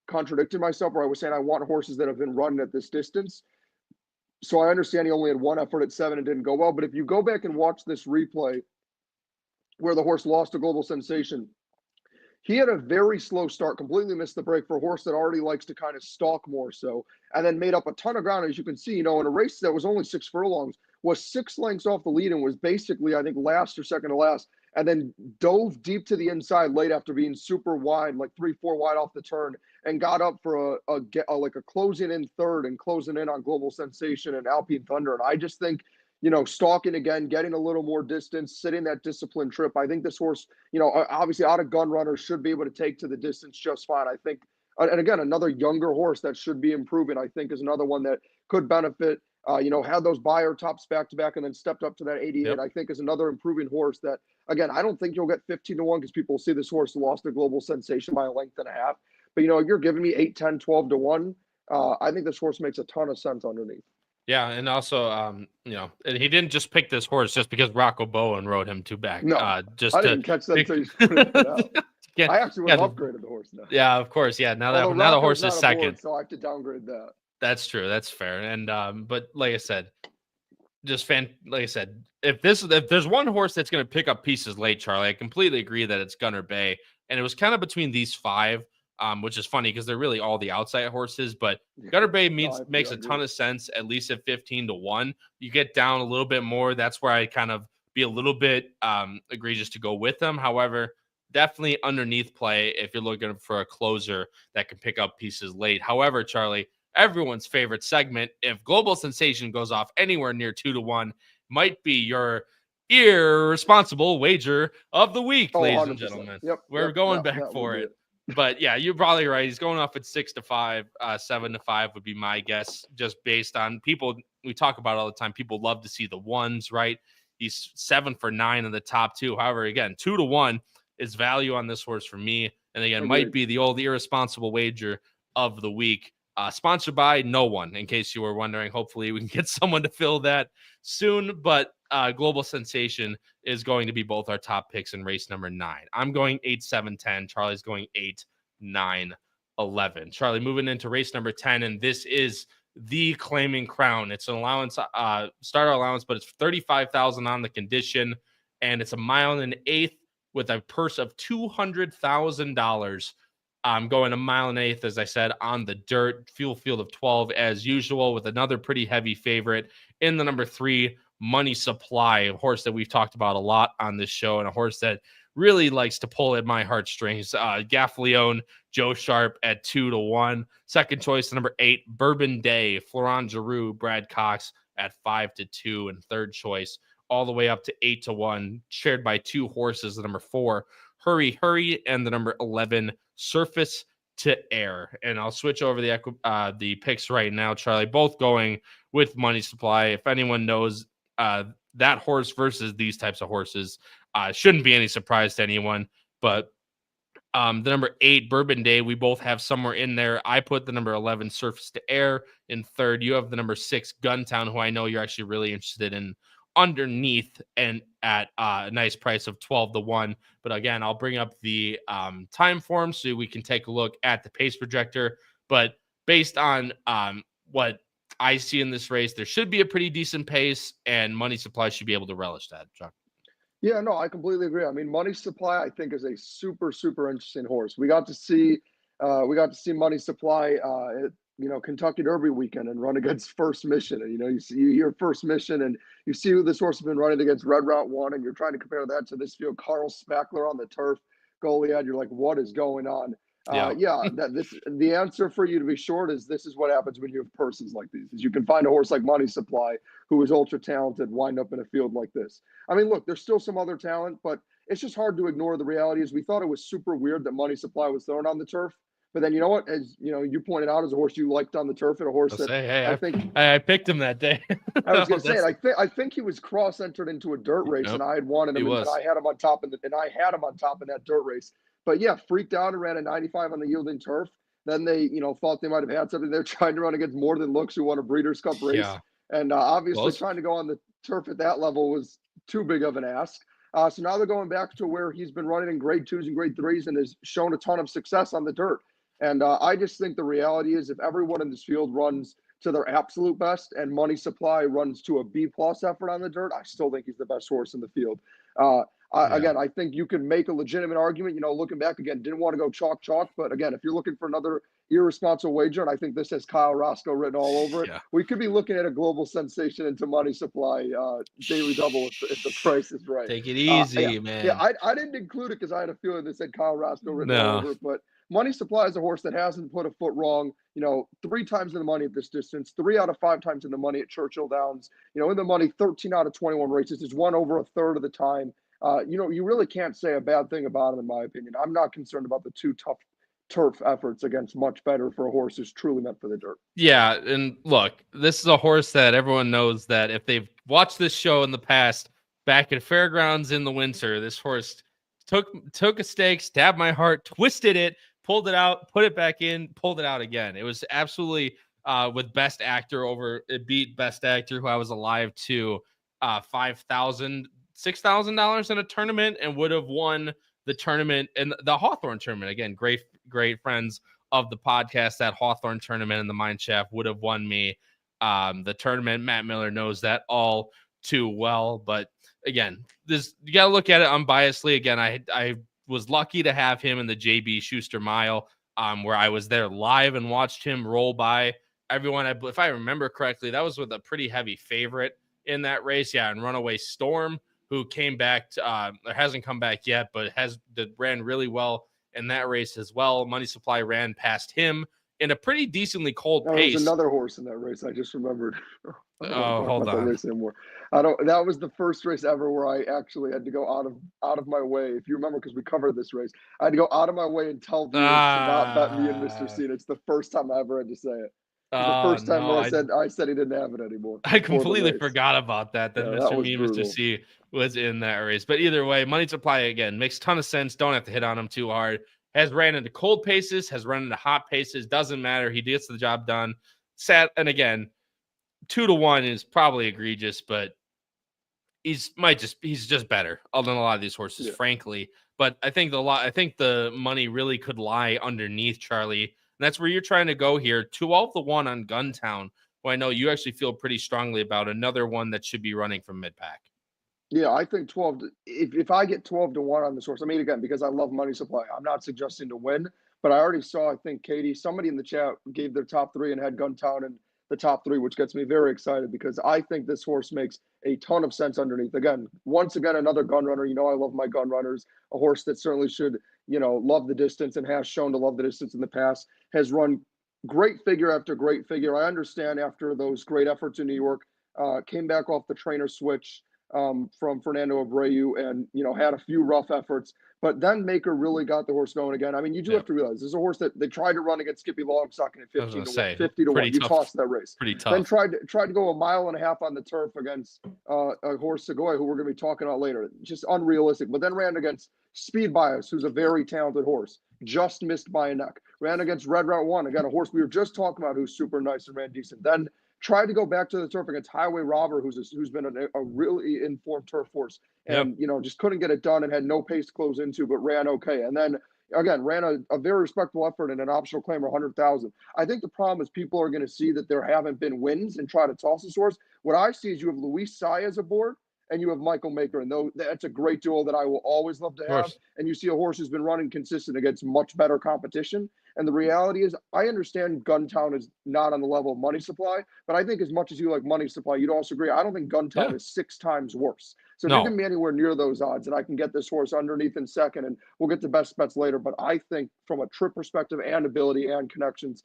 contradicting myself, or I was saying I want horses that have been running at this distance. So I understand he only had one effort at 7 and didn't go well. But if you go back and watch this replay where the horse lost to Global Sensation, he had a very slow start, completely missed the break for a horse that already likes to kind of stalk more so, and then made up a ton of ground. As you can see, in a race that was only 6 furlongs, was 6 lengths off the lead and was basically, I think, last or second to last, and then dove deep to the inside late after being super wide, like 3-4 wide off the turn, and got up for a closing in third and closing in on Global Sensation and Alpine Thunder. And I just think, stalking again, getting a little more distance, sitting that disciplined trip. I think this horse, obviously out of gun runners should be able to take to the distance just fine. I think, and again, another younger horse that should be improving, I think, is another one that could benefit. Had those buyer tops back to back and then stepped up to that 88, I think is another improving horse that, again, I don't think you'll get 15-1 because people see this horse lost a Global Sensation by a length and a half. But, you're giving me 8, 10, 12-1. I think this horse makes a ton of sense underneath. Yeah, and also, and he didn't just pick this horse just because Rocco Bowen rode him 2 back. No, I didn't catch that until you pointed it out. Yeah, I actually would have upgraded the horse now. Yeah, of course. Yeah, now the horse is second, board, so I have to downgrade that. That's true. That's fair. And but like I said, if there's one horse that's going to pick up pieces late, Charlie, I completely agree that it's Gunner Bay, and it was kind of between these 5. Which is funny because they're really all the outside horses, but Gunner Bay makes a ton of sense, at least at 15-1. You get down a little bit more. That's where I kind of be a little bit egregious to go with them. However, definitely underneath play if you're looking for a closer that can pick up pieces late. However, Charlie, everyone's favorite segment, if Global Sensation goes off anywhere near 2-1, might be your irresponsible wager of the week, ladies 100%. And gentlemen. We're going back for it. But yeah, you're probably right. He's going off at 6-5, 7-5 would be my guess, just based on people we talk about all the time. People love to see the ones, right? He's 7 for 9 in the top 2. However, again, 2-1 is value on this horse for me. And again, might be the old irresponsible wager of the week. Sponsored by no one, in case you were wondering. Hopefully we can get someone to fill that soon. But Global Sensation is going to be both our top picks in race number 9. I'm going 8, 7, 10. Charlie's going 8, 9, 11. Charlie, moving into race number 10, and this is the claiming crown. It's an allowance, starter allowance, but it's $35,000 on the condition, and it's a 1.125 miles with a purse of $200,000. I'm going 1.125 miles, as I said, on the dirt. Fuel field of 12 as usual, with another pretty heavy favorite in the number 3 Money Supply, a horse that we've talked about a lot on this show, and a horse that really likes to pull at my heartstrings. Gaffleone, Joe Sharp at 2-1. Second choice, number 8, Bourbon Day, Florent Giroux, Brad Cox at 5-2. And third choice, all the way up to 8-1, shared by 2 horses, the number 4, Hurry Hurry, and the number 11, Surface to Air. And I'll switch over the picks right now, Charlie, both going with Money Supply. If anyone knows that horse versus these types of horses, shouldn't be any surprise to anyone. But the number 8, Bourbon Day, we both have somewhere in there. I put the number 11, Surface to Air, in third. You have the number 6, Guntown, who I know you're actually really interested in, underneath and at a nice price of 12-1. But again, I'll bring up the time form so we can take a look at the pace projector. But based on what I see in this race, there should be a pretty decent pace, and Money Supply should be able to relish that, Chuck. Yeah, no, I completely agree. I mean, Money Supply, I think, is a super, super interesting horse. We got to see Money Supply Kentucky Derby weekend and run against First Mission. And you hear First Mission and you see who this horse has been running against, Red Route 1, and you're trying to compare that to this field, Carl Spackler on the turf, Goliad. You're like, what is going on? The answer for you, to be short, is this is what happens when you have persons like these. Is you can find a horse like Money Supply who is ultra talented, wind up in a field like this. I mean, look, there's still some other talent, but it's just hard to ignore the reality. Is we thought it was super weird that Money Supply was thrown on the turf. But then, you know what? As you pointed out, as a horse you liked on the turf, and a horse I picked him that day. I was going to say, I think he was cross-entered into a dirt race, and I had wanted him, and I had him on top in that dirt race. But yeah, freaked out and ran a 95 on the yielding turf. Then they, thought they might have had something. They're trying to run against More Than Looks, who won a Breeders' Cup race. Yeah. And obviously trying to go on the turf at that level was too big of an ask. So now they're going back to where he's been running in grade 2s and grade 3s and has shown a ton of success on the dirt. And I just think the reality is, if everyone in this field runs to their absolute best and Money Supply runs to a B+ effort on the dirt, I still think he's the best horse in the field. Again, I think you can make a legitimate argument, looking back again, didn't want to go chalk. But again, if you're looking for another irresponsible wager, and I think this has Kyle Roscoe written all over it, we could be looking at a global sensation into Money Supply daily double if the price is right. Take it easy, man. Yeah, I didn't include it because I had a feeling this had Kyle Roscoe written all over it. But Money Supply is a horse that hasn't put a foot wrong, 3 times in the money at this distance, 3 out of 5 times in the money at Churchill Downs, in the money 13 out of 21 races, has won over a third of the time. You really can't say a bad thing about him, in my opinion. I'm not concerned about the 2 tough turf efforts against much better for a horse who's truly meant for the dirt. Yeah, and look, this is a horse that everyone knows that if they've watched this show in the past, back at Fairgrounds in the winter, this horse took a stake, stabbed my heart, twisted it, pulled it out, put it back in, pulled it out again. It was absolutely with Best Actor over. It beat Best Actor, who I was alive to, $6,000 in a tournament, and would have won the tournament in the Hawthorne tournament. Again, great friends of the podcast. That Hawthorne tournament in the Mine Shaft would have won me the tournament. Matt Miller knows that all too well. But again, you got to look at it unbiasedly. Again, I was lucky to have him in the JB Schuster Mile, where I was there live and watched him roll by everyone. If I remember correctly, that was with a pretty heavy favorite in that race. Yeah, and Runaway Storm, who came back hasn't come back yet, but ran really well in that race as well. Money Supply ran past him in a pretty decently cold pace. There was another horse in that race. I just remembered. Hold on. That race anymore. That was the first race ever where I actually had to go out of my way. If you remember, because we covered this race, I had to go out of my way and tell viewers to not bet me and Mr. Cena. It's the first time I ever had to say it. The first time where I said he didn't have it anymore. I completely forgot about that. Mr. Me, Mr. C was in that race. But either way, Money Supply, again, makes a ton of sense. Don't have to hit on him too hard. Has ran into cold paces, has run into hot paces. Doesn't matter. He gets the job done. And again, 2-1 is probably egregious, but he's just better than a lot of these horses, frankly. But I think the money really could lie underneath, Charlie. And that's where you're trying to go here. 12-1 on Guntown, who I know you actually feel pretty strongly about. Another one that should be running from mid-pack. Yeah, I think 12. If I get 12-1 on this horse, I mean, again, because I love Money Supply, I'm not suggesting to win, but I already saw, I think, Katie, somebody in the chat gave their top 3 and had Guntown and the top three, which gets me very excited because I think this horse makes a ton of sense underneath. Again, once again, another gun runner. I love my gun runners. A horse that certainly should, love the distance and has shown to love the distance in the past, has run great figure after great figure. I understand after those great efforts in New York, came back off the trainer switch from Fernando Abreu and, had a few rough efforts. But then Maker really got the horse going again. I mean, you do have to realize this is a horse that they tried to run against Skippy Longstocking at 15 to 1, 50 to 1. You tossed that race. Pretty tough. Then tried to go a mile and a half on the turf against a horse Segoy, who we're going to be talking about later. Just unrealistic. But then ran against Speed Bias, who's a very talented horse. Just missed by a neck. Ran against Red Route 1. Again, a horse we were just talking about who's super nice and ran decent. Then tried to go back to the turf against Highway Robber, who's been a really informed turf horse, and just couldn't get it done and had no pace to close into, but ran okay. And then again ran a very respectable effort in an optional claim of 100,000. I think the problem is people are going to see that there haven't been wins and try to toss this horse. What I see is you have Luis Saez aboard and you have Michael Maker, and that's a great duo that I will always love to have. And you see a horse who's been running consistent against much better competition. And the reality is, I understand Guntown is not on the level of Money Supply, but I think as much as you like Money Supply, you'd also agree, I don't think Guntown is 6 times worse. So if you can be anywhere near those odds, and I can get this horse underneath in second, and we'll get to best bets later, but I think from a trip perspective and ability and connections,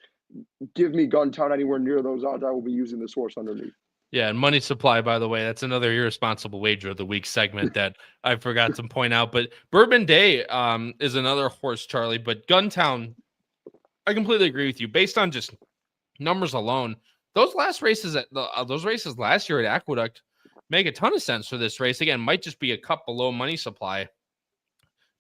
give me Guntown anywhere near those odds, I will be using this horse underneath. Yeah, and Money Supply, by the way, that's another irresponsible wager of the week segment that I forgot to point out. But Bourbon Day is another horse, Charlie. But Guntown, I completely agree with you. Based on just numbers alone, those races last year at Aqueduct make a ton of sense for this race. Again, might just be a cup below Money Supply,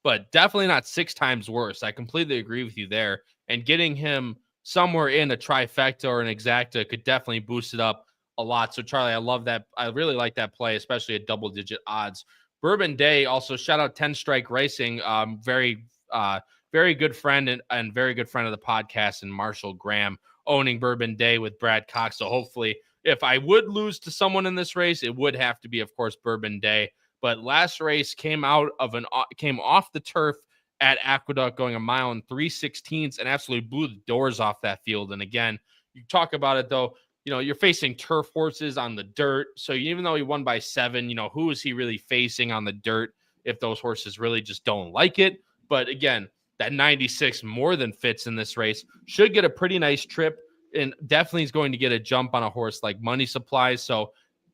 but definitely not 6 times worse. I completely agree with you there. And getting him somewhere in a trifecta or an exacta could definitely boost it up a lot. So Charlie, I love that. I really like that play, especially at double-digit odds. Bourbon Day, also shout out 10 Strike Racing, very good friend and very good friend of the podcast, and Marshall Graham owning Bourbon Day with Brad Cox. So hopefully, if I would lose to someone in this race, it would have to be, of course, Bourbon Day. But last race came off the turf at Aqueduct, going 1 mile and 3/16 and absolutely blew the doors off that field. And again, you talk about it though. You're facing turf horses on the dirt. So even though he won by 7, who is he really facing on the dirt if those horses really just don't like it? But again, that 96 more than fits in this race. Should get a pretty nice trip and definitely is going to get a jump on a horse like Money Supply. So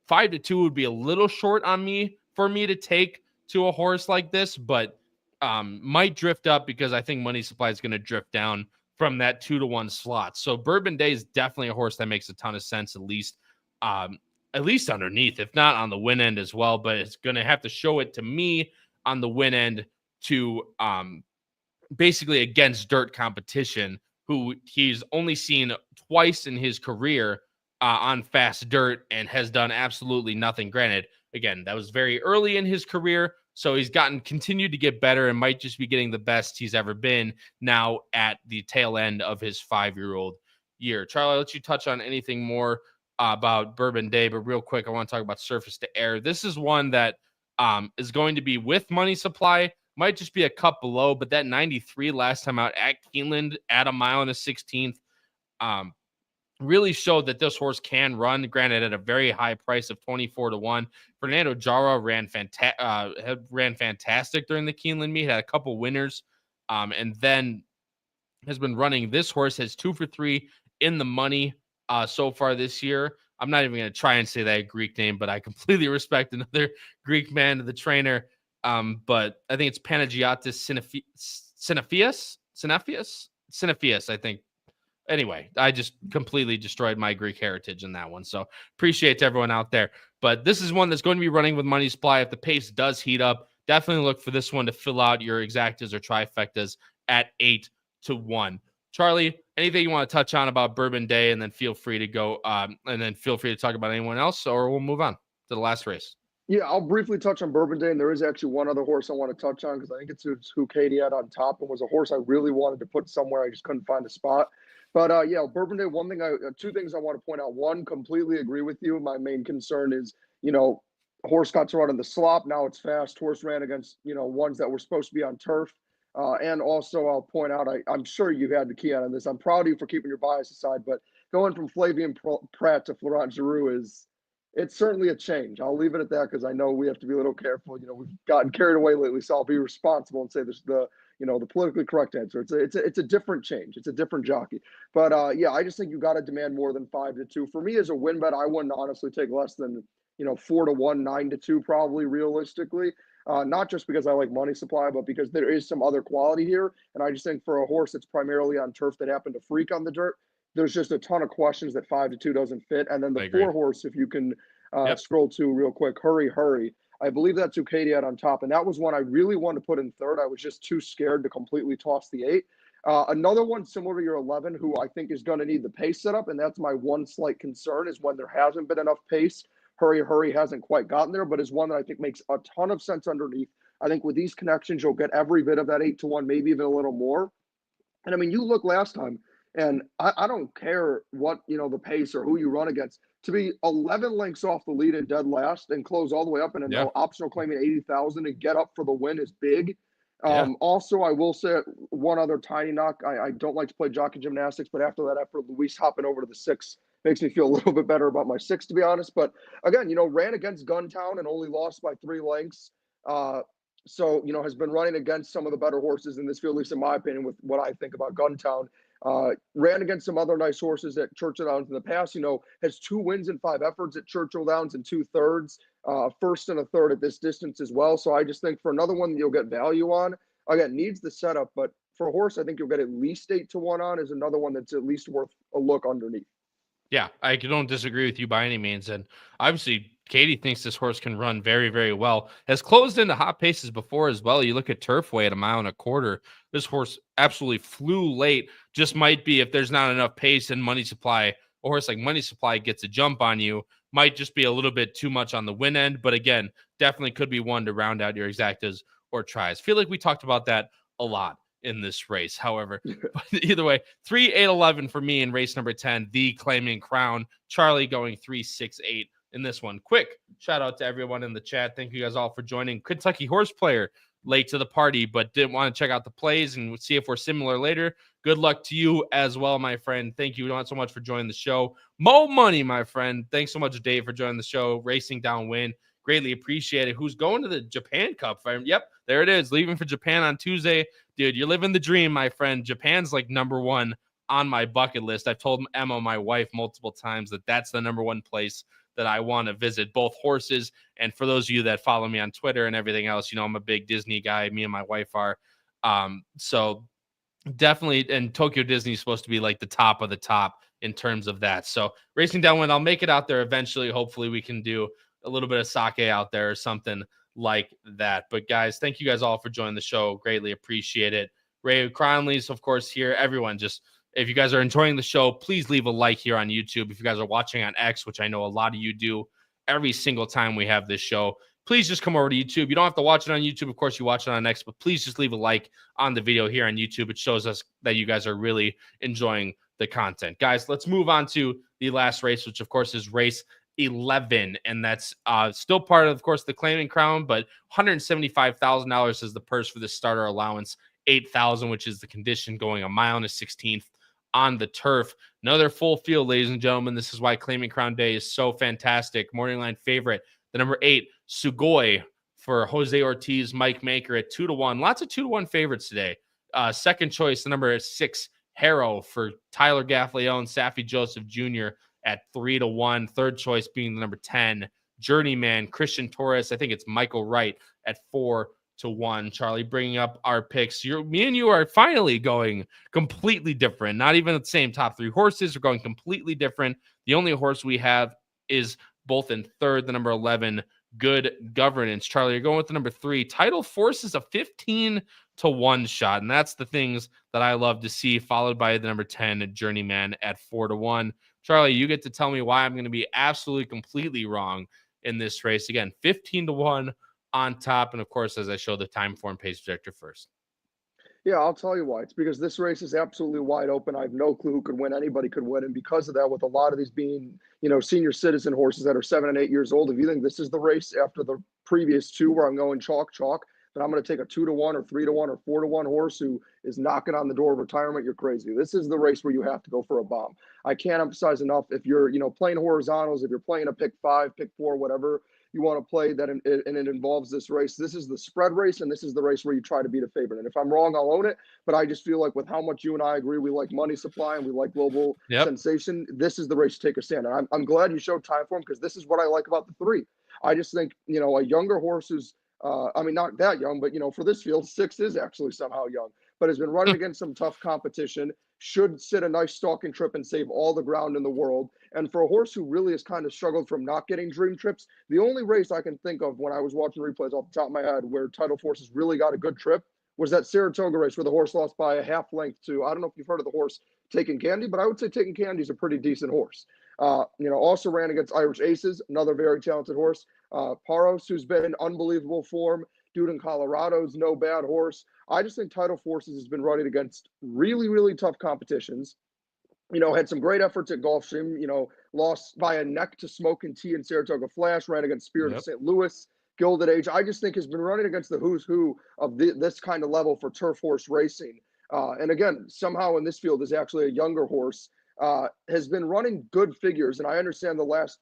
5-2 would be a little short for me to take to a horse like this, but might drift up because I think Money Supply is going to drift down from that 2-1 slot. So Bourbon Day is definitely a horse that makes a ton of sense, at least underneath, if not on the win end as well. But it's going to have to show it to me on the win end to basically against dirt competition, who he's only seen twice in his career on fast dirt and has done absolutely nothing. Granted, again, that was very early in his career. So he's continued to get better and might just be getting the best he's ever been now at the tail end of his 5-year-old year. Charlie, I'll let you touch on anything more about Bourbon Day, but real quick, I want to talk about Surface to Air. This is one that is going to be with Money Supply, might just be a cup below, but that 93 last time out at Keeneland at 1 mile and 1/16 really showed that this horse can run, granted at a very high price of 24-1. Fernando Jara ran fantastic during the Keeneland meet, had a couple winners, and then has been running. This horse has 2 for 3 in the money so far this year. I'm not even going to try and say that Greek name, but I completely respect another Greek man, the trainer. But I think it's Panagiotis Sinephius, I think. Anyway, I just completely destroyed my Greek heritage in that one. So appreciate to everyone out there. But this is one that's going to be running with Money Supply. If the pace does heat up, definitely look for this one to fill out your exactas or trifectas at 8-1. Charlie, anything you want to touch on about Bourbon Day, and then feel free to go and then feel free to talk about anyone else, or we'll move on to the last race. Yeah, I'll briefly touch on Bourbon Day, and there is actually one other horse I want to touch on because I think it's who Katie had on top and was a horse I really wanted to put somewhere. I just couldn't find a spot. But Bourbon Day, two things I want to point out. One, completely agree with you. My main concern is, horse got to run in the slop. Now it's fast. Horse ran against, ones that were supposed to be on turf. And also I'll point out, I'm sure you had the key on this. I'm proud of you for keeping your bias aside, but going from Flavien Prat to Florent Giroux it's certainly a change. I'll leave it at that because I know we have to be a little careful. We've gotten carried away lately, so I'll be responsible and say this the politically correct answer. It's a different change. It's a different jockey. But yeah, I just think you got to demand more than 5-2. For me, as a win bet, I wouldn't honestly take less than 4-1, 9-2, probably realistically. Not just because I like money supply, but because there is some other quality here. And I just think for a horse that's primarily on turf that happened to freak on the dirt, there's just a ton of questions that 5-2 doesn't fit. And then the 4-horse, if you can scroll to real quick, Hurry. I believe that's who Katie had on top. And that was one I really wanted to put in third. I was just too scared to completely toss the 8. Another one similar to your 11, who I think is going to need the pace setup. And that's my one slight concern is when there hasn't been enough pace. Hurry hasn't quite gotten there, but is one that I think makes a ton of sense underneath. I think with these connections, you'll get every bit of that 8-1, maybe even a little more. And I mean, you look last time, and I don't care what, the pace or who you run against. To be 11 lengths off the lead and dead last and close all the way up and an optional claiming 80,000 and get up for the win is big. Also, I will say one other tiny knock. I don't like to play jockey gymnastics, but after that effort, Luis hopping over to the 6 makes me feel a little bit better about my 6, to be honest. But again, ran against Guntown and only lost by 3 lengths. So, has been running against some of the better horses in this field, at least in my opinion, with what I think about Guntown. Ran against some other nice horses at Churchill Downs in the past, has 2 wins in 5 efforts at Churchill Downs and 2 thirds, first and a third at this distance as well. So I just think for another one that you'll get value on, again, needs the setup, but for a horse, I think you'll get at least 8-1 on is another one that's at least worth a look underneath. Yeah, I don't disagree with you by any means. And obviously, Katie thinks this horse can run very, very well. Has closed into hot paces before as well. You look at Turfway at 1.25 miles. This horse absolutely flew late. Just might be if there's not enough pace and money supply, a horse like Money Supply gets a jump on you, might just be a little bit too much on the win end. But again, definitely could be one to round out your exactas or tries. Feel like we talked about that a lot in this race. However, but either way, 3, 8, 11 for me in race number 10, the Claiming Crown. Charlie going 3, 6, 8 in this one. Quick shout out to everyone in the chat. Thank you guys all for joining. Kentucky Horseplayer late to the party, but didn't want to check out the plays and see if we're similar later. Good luck to you as well, my friend. Thank you so much for joining the show. Mo Money, my friend. Thanks so much, Dave, for joining the show. Racing Downwind. Greatly appreciate it. Who's going to the Japan Cup? Yep, there it is. Leaving for Japan on Tuesday. Dude, you're living the dream, my friend. Japan's like number 1 on my bucket list. I've told Emma, my wife, multiple times that that's the number 1 place that I want to visit, both horses. And for those of you that follow me on Twitter and everything else, I'm a big Disney guy. Me and my wife are. So definitely, and Tokyo Disney is supposed to be like the top of the top in terms of that. So Racing Downwind, I'll make it out there eventually. Hopefully we can do a little bit of sake out there or something like that. But guys, thank you guys all for joining the show. Greatly appreciate it. Ray Cronley's, of course, here. Everyone, just if you guys are enjoying the show, please leave a like here on YouTube. If you guys are watching on X, which I know a lot of you do every single time we have this show, please just come over to YouTube. You don't have to watch it on YouTube. Of course, you watch it on X, but please just leave a like on the video here on YouTube. It shows us that you guys are really enjoying the content. Guys, let's move on to the last race, which, of course, is race 11, and that's still part of course, the Claiming Crown, but $175,000 is the purse for the starter allowance, 8,000, which is the condition going 1 mile and a 16th on the turf. Another full field, ladies and gentlemen. This is why Claiming Crown Day is so fantastic. Morning line favorite, the number 8, Sugoi for Jose Ortiz, Mike Maker at 2-1. Lots of 2-1 favorites today. Second choice, the number 6, Harrow for Tyler Gaffleone, Saffie Joseph Jr. at 3-1. Third choice being the number 10, Journeyman, Christian Torres. I think it's Michael Wright at 4-1. Charlie, bringing up our picks. Me and you are finally going completely different. Not even the same top 3 horses. We're going completely different. The only horse we have is both in third, the number 11, Good Governance. Charlie, you're going with the number 3. Title Forces a 15-1 shot, and that's the things that I love to see, followed by the number 10, Journeyman at 4-1. Charlie, you get to tell me why I'm going to be absolutely completely wrong in this race. Again, 15-1 on top. And of course, as I show the time form pace projector first. Yeah, I'll tell you why. It's because this race is absolutely wide open. I have no clue who could win. Anybody could win. And because of that, with a lot of these being, senior citizen horses that are 7 and 8 years old, if you think this is the race after the previous 2 where I'm going chalk, then I'm going to take a 2-1 or 3-1 or 4-1 horse who is knocking on the door of retirement, you're crazy. This is the race where you have to go for a bomb. I can't emphasize enough, if you're, playing horizontals, if you're playing a pick 5, pick 4, whatever you want to play and it involves this race, this is the spread race, and this is the race where you try to beat a favorite. And if I'm wrong, I'll own it. But I just feel like with how much you and I agree, we like money supply and we like global sensation, this is the race to take a stand. And I'm glad you showed time for him, because this is what I like about the 3. I just think, a younger horse who's, not that young, but, for this field, 6 is actually somehow young, but has been running against some tough competition, should sit a nice stalking trip and save all the ground in the world. And for a horse who really has kind of struggled from not getting dream trips, the only race I can think of when I was watching replays off the top of my head where Title Forces really got a good trip was that Saratoga race where the horse lost by a half length to, I don't know if you've heard of the horse Taking Candy, but I would say Taking Candy is a pretty decent horse. Also ran against Irish Aces, another very talented horse. Paros, who's been in unbelievable form. Dude in Colorado's no bad horse. I just think Title Forces has been running against really, really tough competitions. Had some great efforts at Gulfstream, lost by a neck to Smoke and Tea and Saratoga Flash, ran against Spirit of St. Louis, Gilded Age. I just think has been running against the who's who of this kind of level for turf horse racing. And again, somehow in this field is actually a younger horse, has been running good figures. And I understand the last,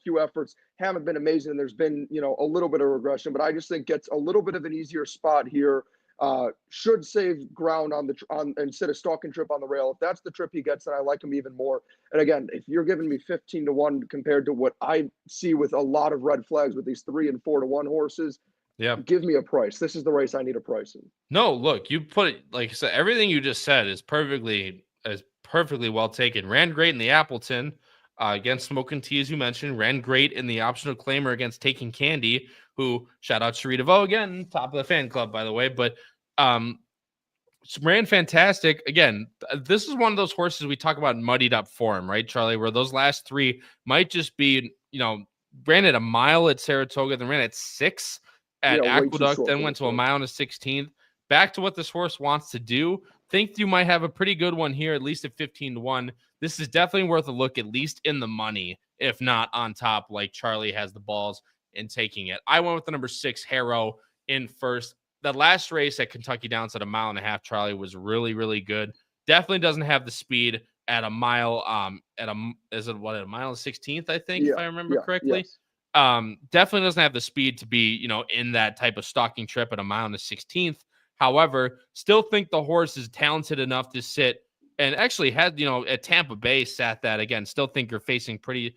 few efforts haven't been amazing. And there's been, a little bit of regression, but I just think gets a little bit of an easier spot here. Should save ground on instead of stalking trip on the rail. If that's the trip he gets, then I like him even more. And again, if you're giving me 15-1 compared to what I see with a lot of red flags with these 3 and 4-1 horses, give me a price. This is the race I need a price in. No, look, you put it, like I said, everything you just said is perfectly well taken. Ran great in the Appleton against Smoke and Tea, as you mentioned. Ran great in the optional claimer against Taking Candy, who, shout out Sheree DeVoe again, top of the fan club, by the way. But ran fantastic. Again, this is one of those horses we talk about muddied up form, right, Charlie, where those last 3 might just be, ran at a mile at Saratoga, then ran at 6 at Aqueduct, then went to a mile and a 16th. Back to what this horse wants to do. Think you might have a pretty good one here, at least at 15-1. This is definitely worth a look, at least in the money, if not on top, like Charlie has the balls in taking it. I went with the number 6, Harrow, in first. The last race at Kentucky Downs at a mile and a half, Charlie, was really, really good. Definitely doesn't have the speed at a mile. At a mile and 16th, I think, if I remember correctly. Yes. Definitely doesn't have the speed to be, in that type of stalking trip at a mile and a 16th. However, still think the horse is talented enough to sit, and actually had, at Tampa Bay sat that again. Still think you're facing pretty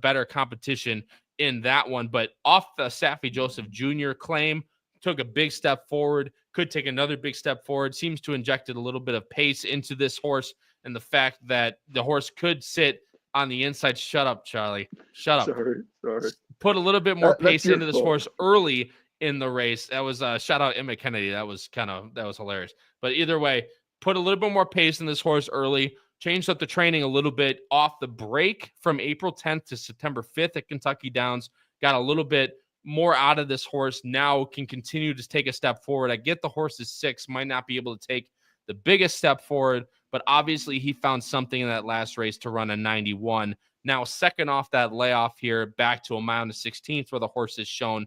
better competition in that one. But off the Saffie Joseph Jr. claim, took a big step forward, could take another big step forward, seems to injected a little bit of pace into this horse, and the fact that the horse could sit on the inside. Shut up, Charlie. Shut up. Sorry. Put a little bit more pace into this horse early in the race. That was shout out Emma Kennedy. That was hilarious. But either way, put a little bit more pace in this horse early. Changed up the training a little bit off the break from April 10th to September 5th at Kentucky Downs. Got a little bit more out of this horse. Now can continue to take a step forward. I get the horse is 6, might not be able to take the biggest step forward, but obviously he found something in that last race to run a 91. Now second off that layoff here, back to a mile and a 16th, where the horse is shown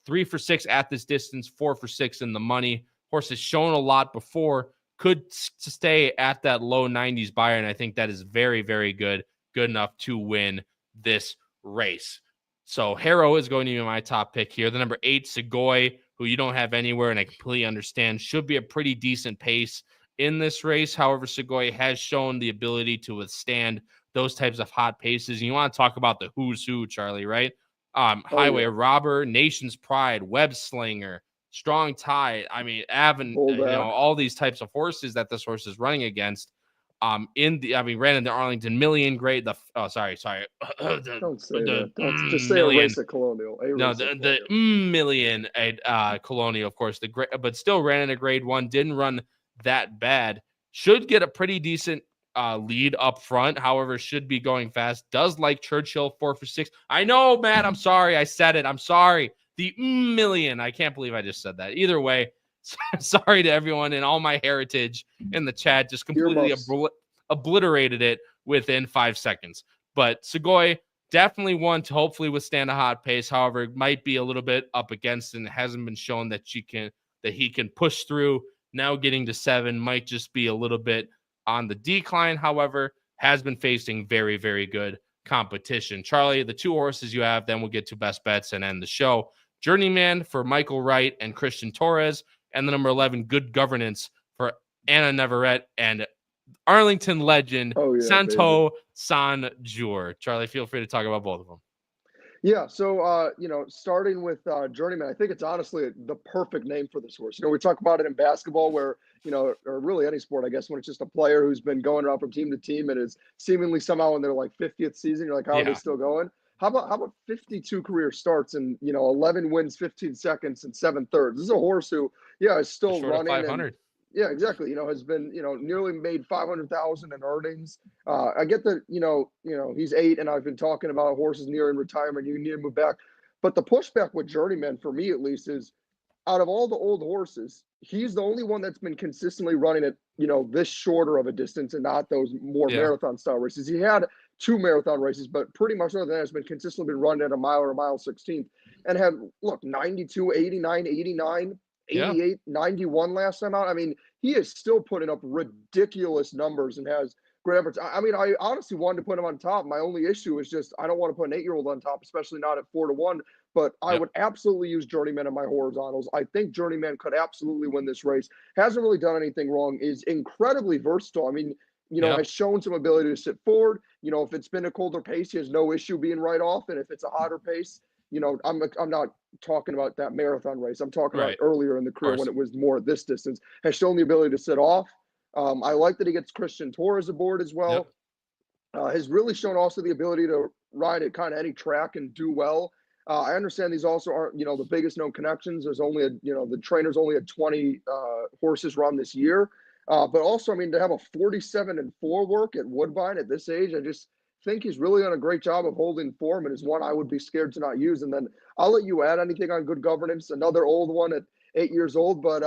3 for 6 at this distance, 4 for 6 in the money. Horse has shown a lot before, could stay at that low 90s buyer, and I think that is very, very good enough to win this race. So Harrow is going to be my top pick here. The number 8, Segoy, who you don't have anywhere, and I completely understand, should be a pretty decent pace in this race. However, Segoy has shown the ability to withstand those types of hot paces. And you want to talk about the who's who, Charlie, right? Highway Robber, Nation's Pride, Web Slinger, Strong Tide. I mean, all these types of horses that this horse is running against. Ran in the Arlington Million, great. Don't say that. Just say Million. A race at Colonial. The Million at Colonial, of course. But still ran in a grade 1. Didn't run that bad. Should get a pretty decent lead up front. However, should be going fast. Does like Churchill, 4 for 6. I know, Matt. I'm sorry. I said it. I'm sorry. The Million. I can't believe I just said that. Either way, sorry to everyone and all my heritage in the chat. Just completely obliterated it within 5 seconds. But Segoy, definitely one to hopefully withstand a hot pace. However, it might be a little bit up against, and it hasn't been shown that he can push through Now getting to 7 might just be a little bit on the decline. However, has been facing very, very good competition. Charlie, the 2 horses you have, then we'll get to best bets and end the show. Journeyman for Michael Wright and Christian Torres, and the number 11, Good Governance for Anna Neverett and Arlington legend Santo Sanjur. Charlie, feel free to talk about both of them. Yeah, so starting with Journeyman, I think it's honestly the perfect name for this horse. We talk about it in basketball where, or really any sport, I guess, when it's just a player who's been going around from team to team and is seemingly somehow in their like 50th season. You're like, how are they still going? How about 52 career starts and 11 wins, 15 seconds, and 7/3? This is a horse who, is still running. 500. Yeah, exactly. Has been, nearly made 500,000 in earnings. I get that, he's 8 and I've been talking about horses nearing retirement. You need to move back. But the pushback with Journeyman, for me at least, is out of all the old horses, he's the only one that's been consistently running at, this shorter of a distance and not those more marathon style races. He had 2 marathon races, but pretty much other than that has been consistently been running at a mile or a mile 16th and had, 92, 89, 89. 88, 91 last time out. I mean, he is still putting up ridiculous numbers and has great efforts. I mean, I honestly wanted to put him on top. My only issue is just I don't want to put an 8-year-old on top, especially not at 4-1. But I would absolutely use Journeyman in my horizontals. I think Journeyman could absolutely win this race. Hasn't really done anything wrong. Is incredibly versatile. I mean, has shown some ability to sit forward. If it's been a colder pace, he has no issue being right off. And if it's a hotter pace, I'm not talking about that marathon race. I'm talking about earlier in the career when it was more at this distance. Has shown the ability to sit off. I like that he gets Christian Torres aboard as well. Has really shown also the ability to ride at kind of any track and do well. I understand these also aren't, the biggest known connections. There's only the trainers only had 20 horses run this year. But also, I mean, to have a 47-4 work at Woodbine at this age, I just think he's really done a great job of holding form and is one I would be scared to not use. And then I'll let you add anything on Good Governance, another old one at 8 years old. But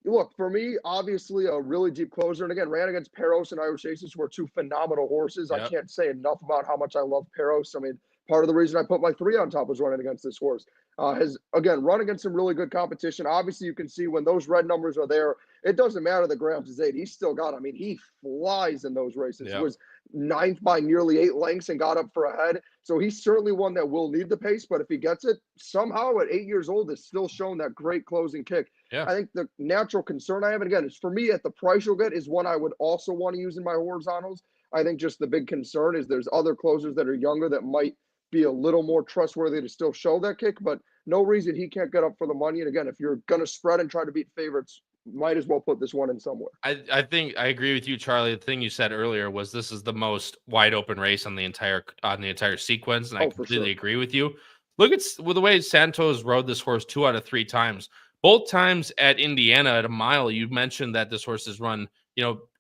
look, for me, obviously a really deep closer. And again, ran against Peros and Irish Aces, who are 2 phenomenal horses. I can't say enough about how much I love Peros. I mean, part of the reason I put my 3 on top was running against this horse. Has, again, run against some really good competition. Obviously, you can see when those red numbers are there, it doesn't matter that Grams is 8. He's still got, I mean, he flies in those races. He was 9th by nearly 8 lengths and got up for a head. So he's certainly one that will need the pace. But if he gets it, somehow at 8 years old, is still shown that great closing kick. I think the natural concern I have, and again, is for me at the price you'll get, is one I would also want to use in my horizontals. I think just the big concern is there's other closers that are younger that might be a little more trustworthy to still show that kick, but no reason he can't get up for the money. And again, if you're going to spread and try to beat favorites, might as well put this one in somewhere. I think I agree with you, Charlie. The thing you said earlier was this is the most wide open race on the entire sequence, and I completely agree with you. Look at the way Santos rode this horse 2 out of 3 times. Both times at Indiana at a mile. You mentioned that this horse has run,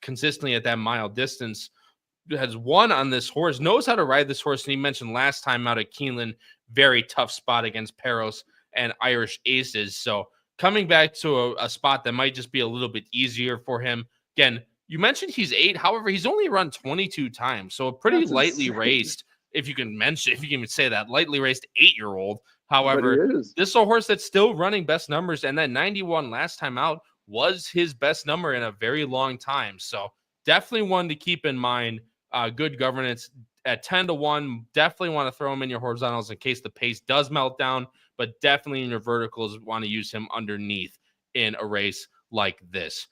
consistently at that mile distance. Has won on this horse, knows how to ride this horse. And he mentioned last time out at Keeneland, very tough spot against Peros and Irish Aces. So coming back to a spot that might just be a little bit easier for him. Again, you mentioned he's 8. However, he's only run 22 times. So a pretty lightly raced, if you can even say that, lightly raced 8-year-old. However, this is a horse that's still running best numbers. And that 91 last time out was his best number in a very long time. So definitely one to keep in mind. Good Governance at 10-1. Definitely want to throw him in your horizontals in case the pace does melt down, but definitely in your verticals want to use him underneath in a race like this.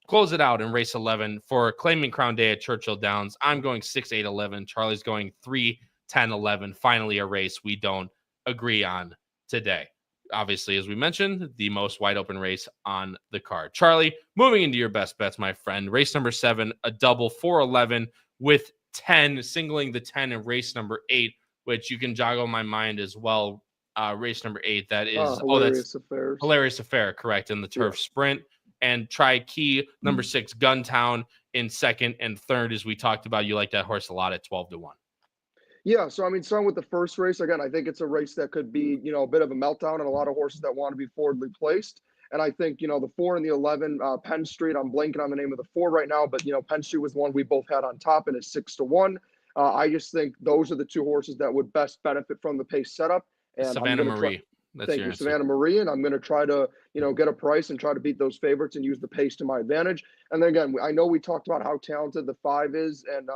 Close it out in race 11 for Claiming Crown Day at Churchill Downs. I'm going 6-8-11. Charlie's going 3-10-11. Finally, a race we don't agree on today. Obviously, as we mentioned, the most wide open race on the card. Charlie, moving into your best bets, my friend. Race number 7, a double 4-11 with 10, singling the 10 in race number 8, which you can joggle my mind as well. Race number 8, that is Hilarious Affair, correct, in the turf sprint. And try key number 6, Guntown in second and third, as we talked about. You like that horse a lot at 12-1. Yeah, so I mean, starting with the first race, again, I think it's a race that could be, a bit of a meltdown and a lot of horses that want to be forwardly placed. And I think, the 4 and the 11, Penn Street, I'm blanking on the name of the 4 right now, but, Penn Street was one we both had on top and is 6-1. I just think those are the 2 horses that would best benefit from the pace setup. And Savannah Marie. That's Thank your you, answer. Savannah Marie, and I'm going to try to, get a price and try to beat those favorites and use the pace to my advantage. And then again, I know we talked about how talented the 5 is, and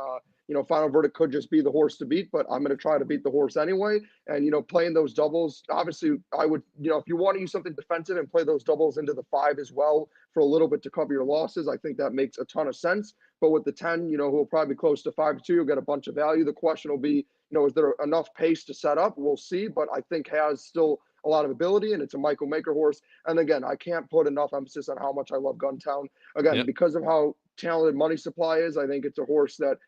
final verdict could just be the horse to beat, but I'm going to try to beat the horse anyway. And playing those doubles, obviously, I would, if you want to use something defensive and play those doubles into the 5 as well for a little bit to cover your losses, I think that makes a ton of sense. But with the 10, who will probably be close to 5-2, you'll get a bunch of value. The question will be, is there enough pace to set up? We'll see, but I think has still a lot of ability, and it's a Michael Maker horse. And again, I can't put enough emphasis on how much I love Guntown. Again, Yep. because of how talented Money Supply is, I think it's a horse that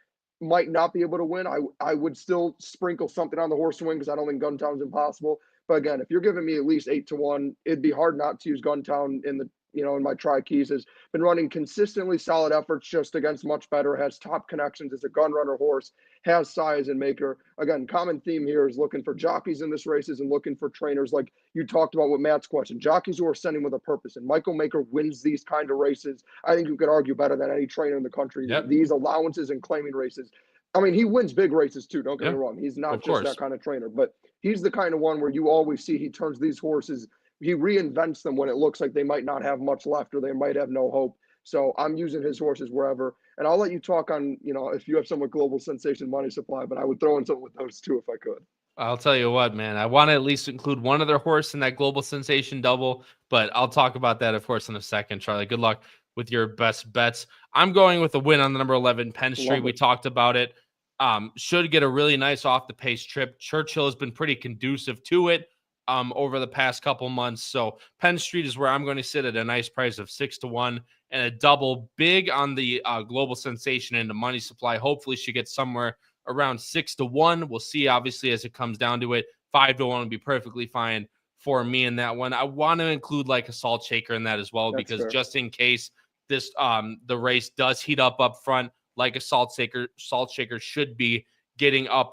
might not be able to win. I would still sprinkle something on the horse to win because I don't think Guntown's impossible. But again, if you're giving me at least 8-1, it'd be hard not to use Guntown in the in my tri-keys. Has been running consistently solid efforts just against much better, has top connections as a gun runner horse, has size and maker. Again, common theme here is looking for jockeys in this races and looking for trainers like you talked about with Matt's question. Jockeys who are sending with a purpose. And Michael Maker wins these kind of races. I think you could argue better than any trainer in the country. Yep. These allowances and claiming races. I mean, he wins big races too. Don't get me wrong. He's not just that kind of trainer, but he's the kind of one where you always see he turns these horses, he reinvents them when it looks like they might not have much left or they might have no hope. So I'm using his horses wherever. And I'll let you talk on, if you have some with Global Sensation Money Supply, but I would throw in something with those too if I could. I'll tell you what, man. I want to at least include one other horse in that Global Sensation double, but I'll talk about that, of course, in a second. Charlie, good luck with your best bets. I'm going with a win on the number 11 Penn Street. We talked about it. Should get a really nice off the pace trip. Churchill has been pretty conducive to it over the past couple months. So Penn Street is where I'm going to sit at a nice price of 6-1 and a double big on the Global Sensation and the Money Supply. Hopefully she gets somewhere around 6-1. We'll see, obviously, as it comes down to it. 5-1 would be perfectly fine for me in that one. I want to include like a salt shaker in that as well. That's because fair. Just in case this the race does heat up front, like a salt shaker should be getting up,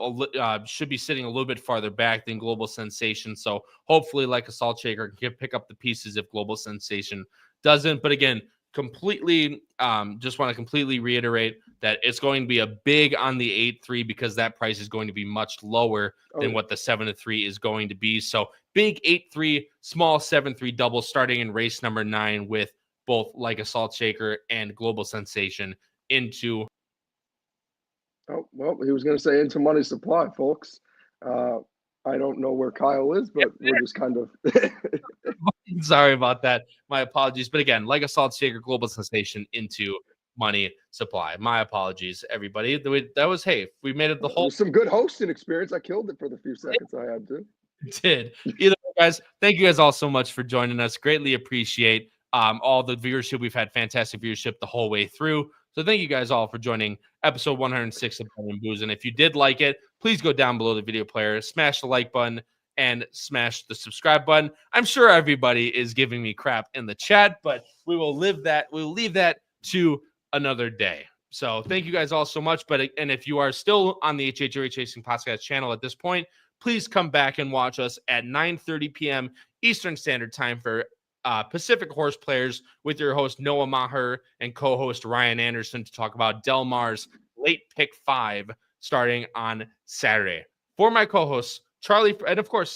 should be sitting a little bit farther back than Global Sensation. So hopefully, like a salt shaker, can pick up the pieces if Global Sensation doesn't. But again, completely, just want to completely reiterate that it's going to be a big on the 8-3 because that price is going to be much lower than what the 7-3 is going to be. So big 8-3, small 7-3 double starting in race number 9 with both like a salt shaker and Global Sensation into. Oh, well, he was going to say into Money Supply, folks. I don't know where Kyle is, but we're just kind of. Sorry about that. My apologies. But again, like a salt shaker, Global Sensation into Money Supply. My apologies, everybody. That was, hey, we made it the whole. Some good hosting experience. I killed it for the few seconds I had to. Did. Either way, guys, thank you guys all so much for joining us. Greatly appreciate all the viewership. We've had fantastic viewership the whole way through. So thank you guys all for joining episode 106 of Bettin and Boozin. If you did like it, please go down below the video player, smash the like button, and smash the subscribe button. I'm sure everybody is giving me crap in the chat, but we'll leave that to another day. So thank you guys all so much. And if you are still on the HHRH Racing Podcast channel at this point, please come back and watch us at 9:30 p.m. Eastern Standard Time for Pacific Horseplayers with your host Noah Maher and co-host Ryan Anderson to talk about Del Mar's late pick 5 starting on Saturday. For my co-hosts Charlie, and of course,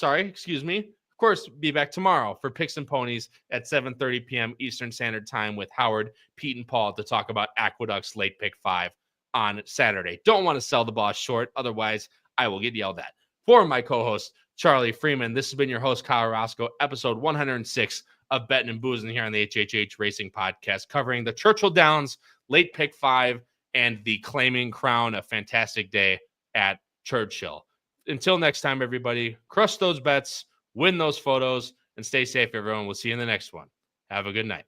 be back tomorrow for Picks and Ponies at 7:30 p.m. Eastern Standard Time with Howard, Pete, and Paul to talk about Aqueduct's late pick 5 on Saturday. Don't want to sell the boss short, otherwise I will get yelled at. For my co-host Charlie Freeman, this has been your host Kyle Roscoe, episode 106 of Bettin and Boozin here on the HHH Racing Podcast, covering the Churchill Downs late pick 5 and the claiming crown a fantastic day at Churchill. Until next time, everybody, crush those bets, win those photos, and stay safe, everyone. We'll see you in the next one. Have a good night.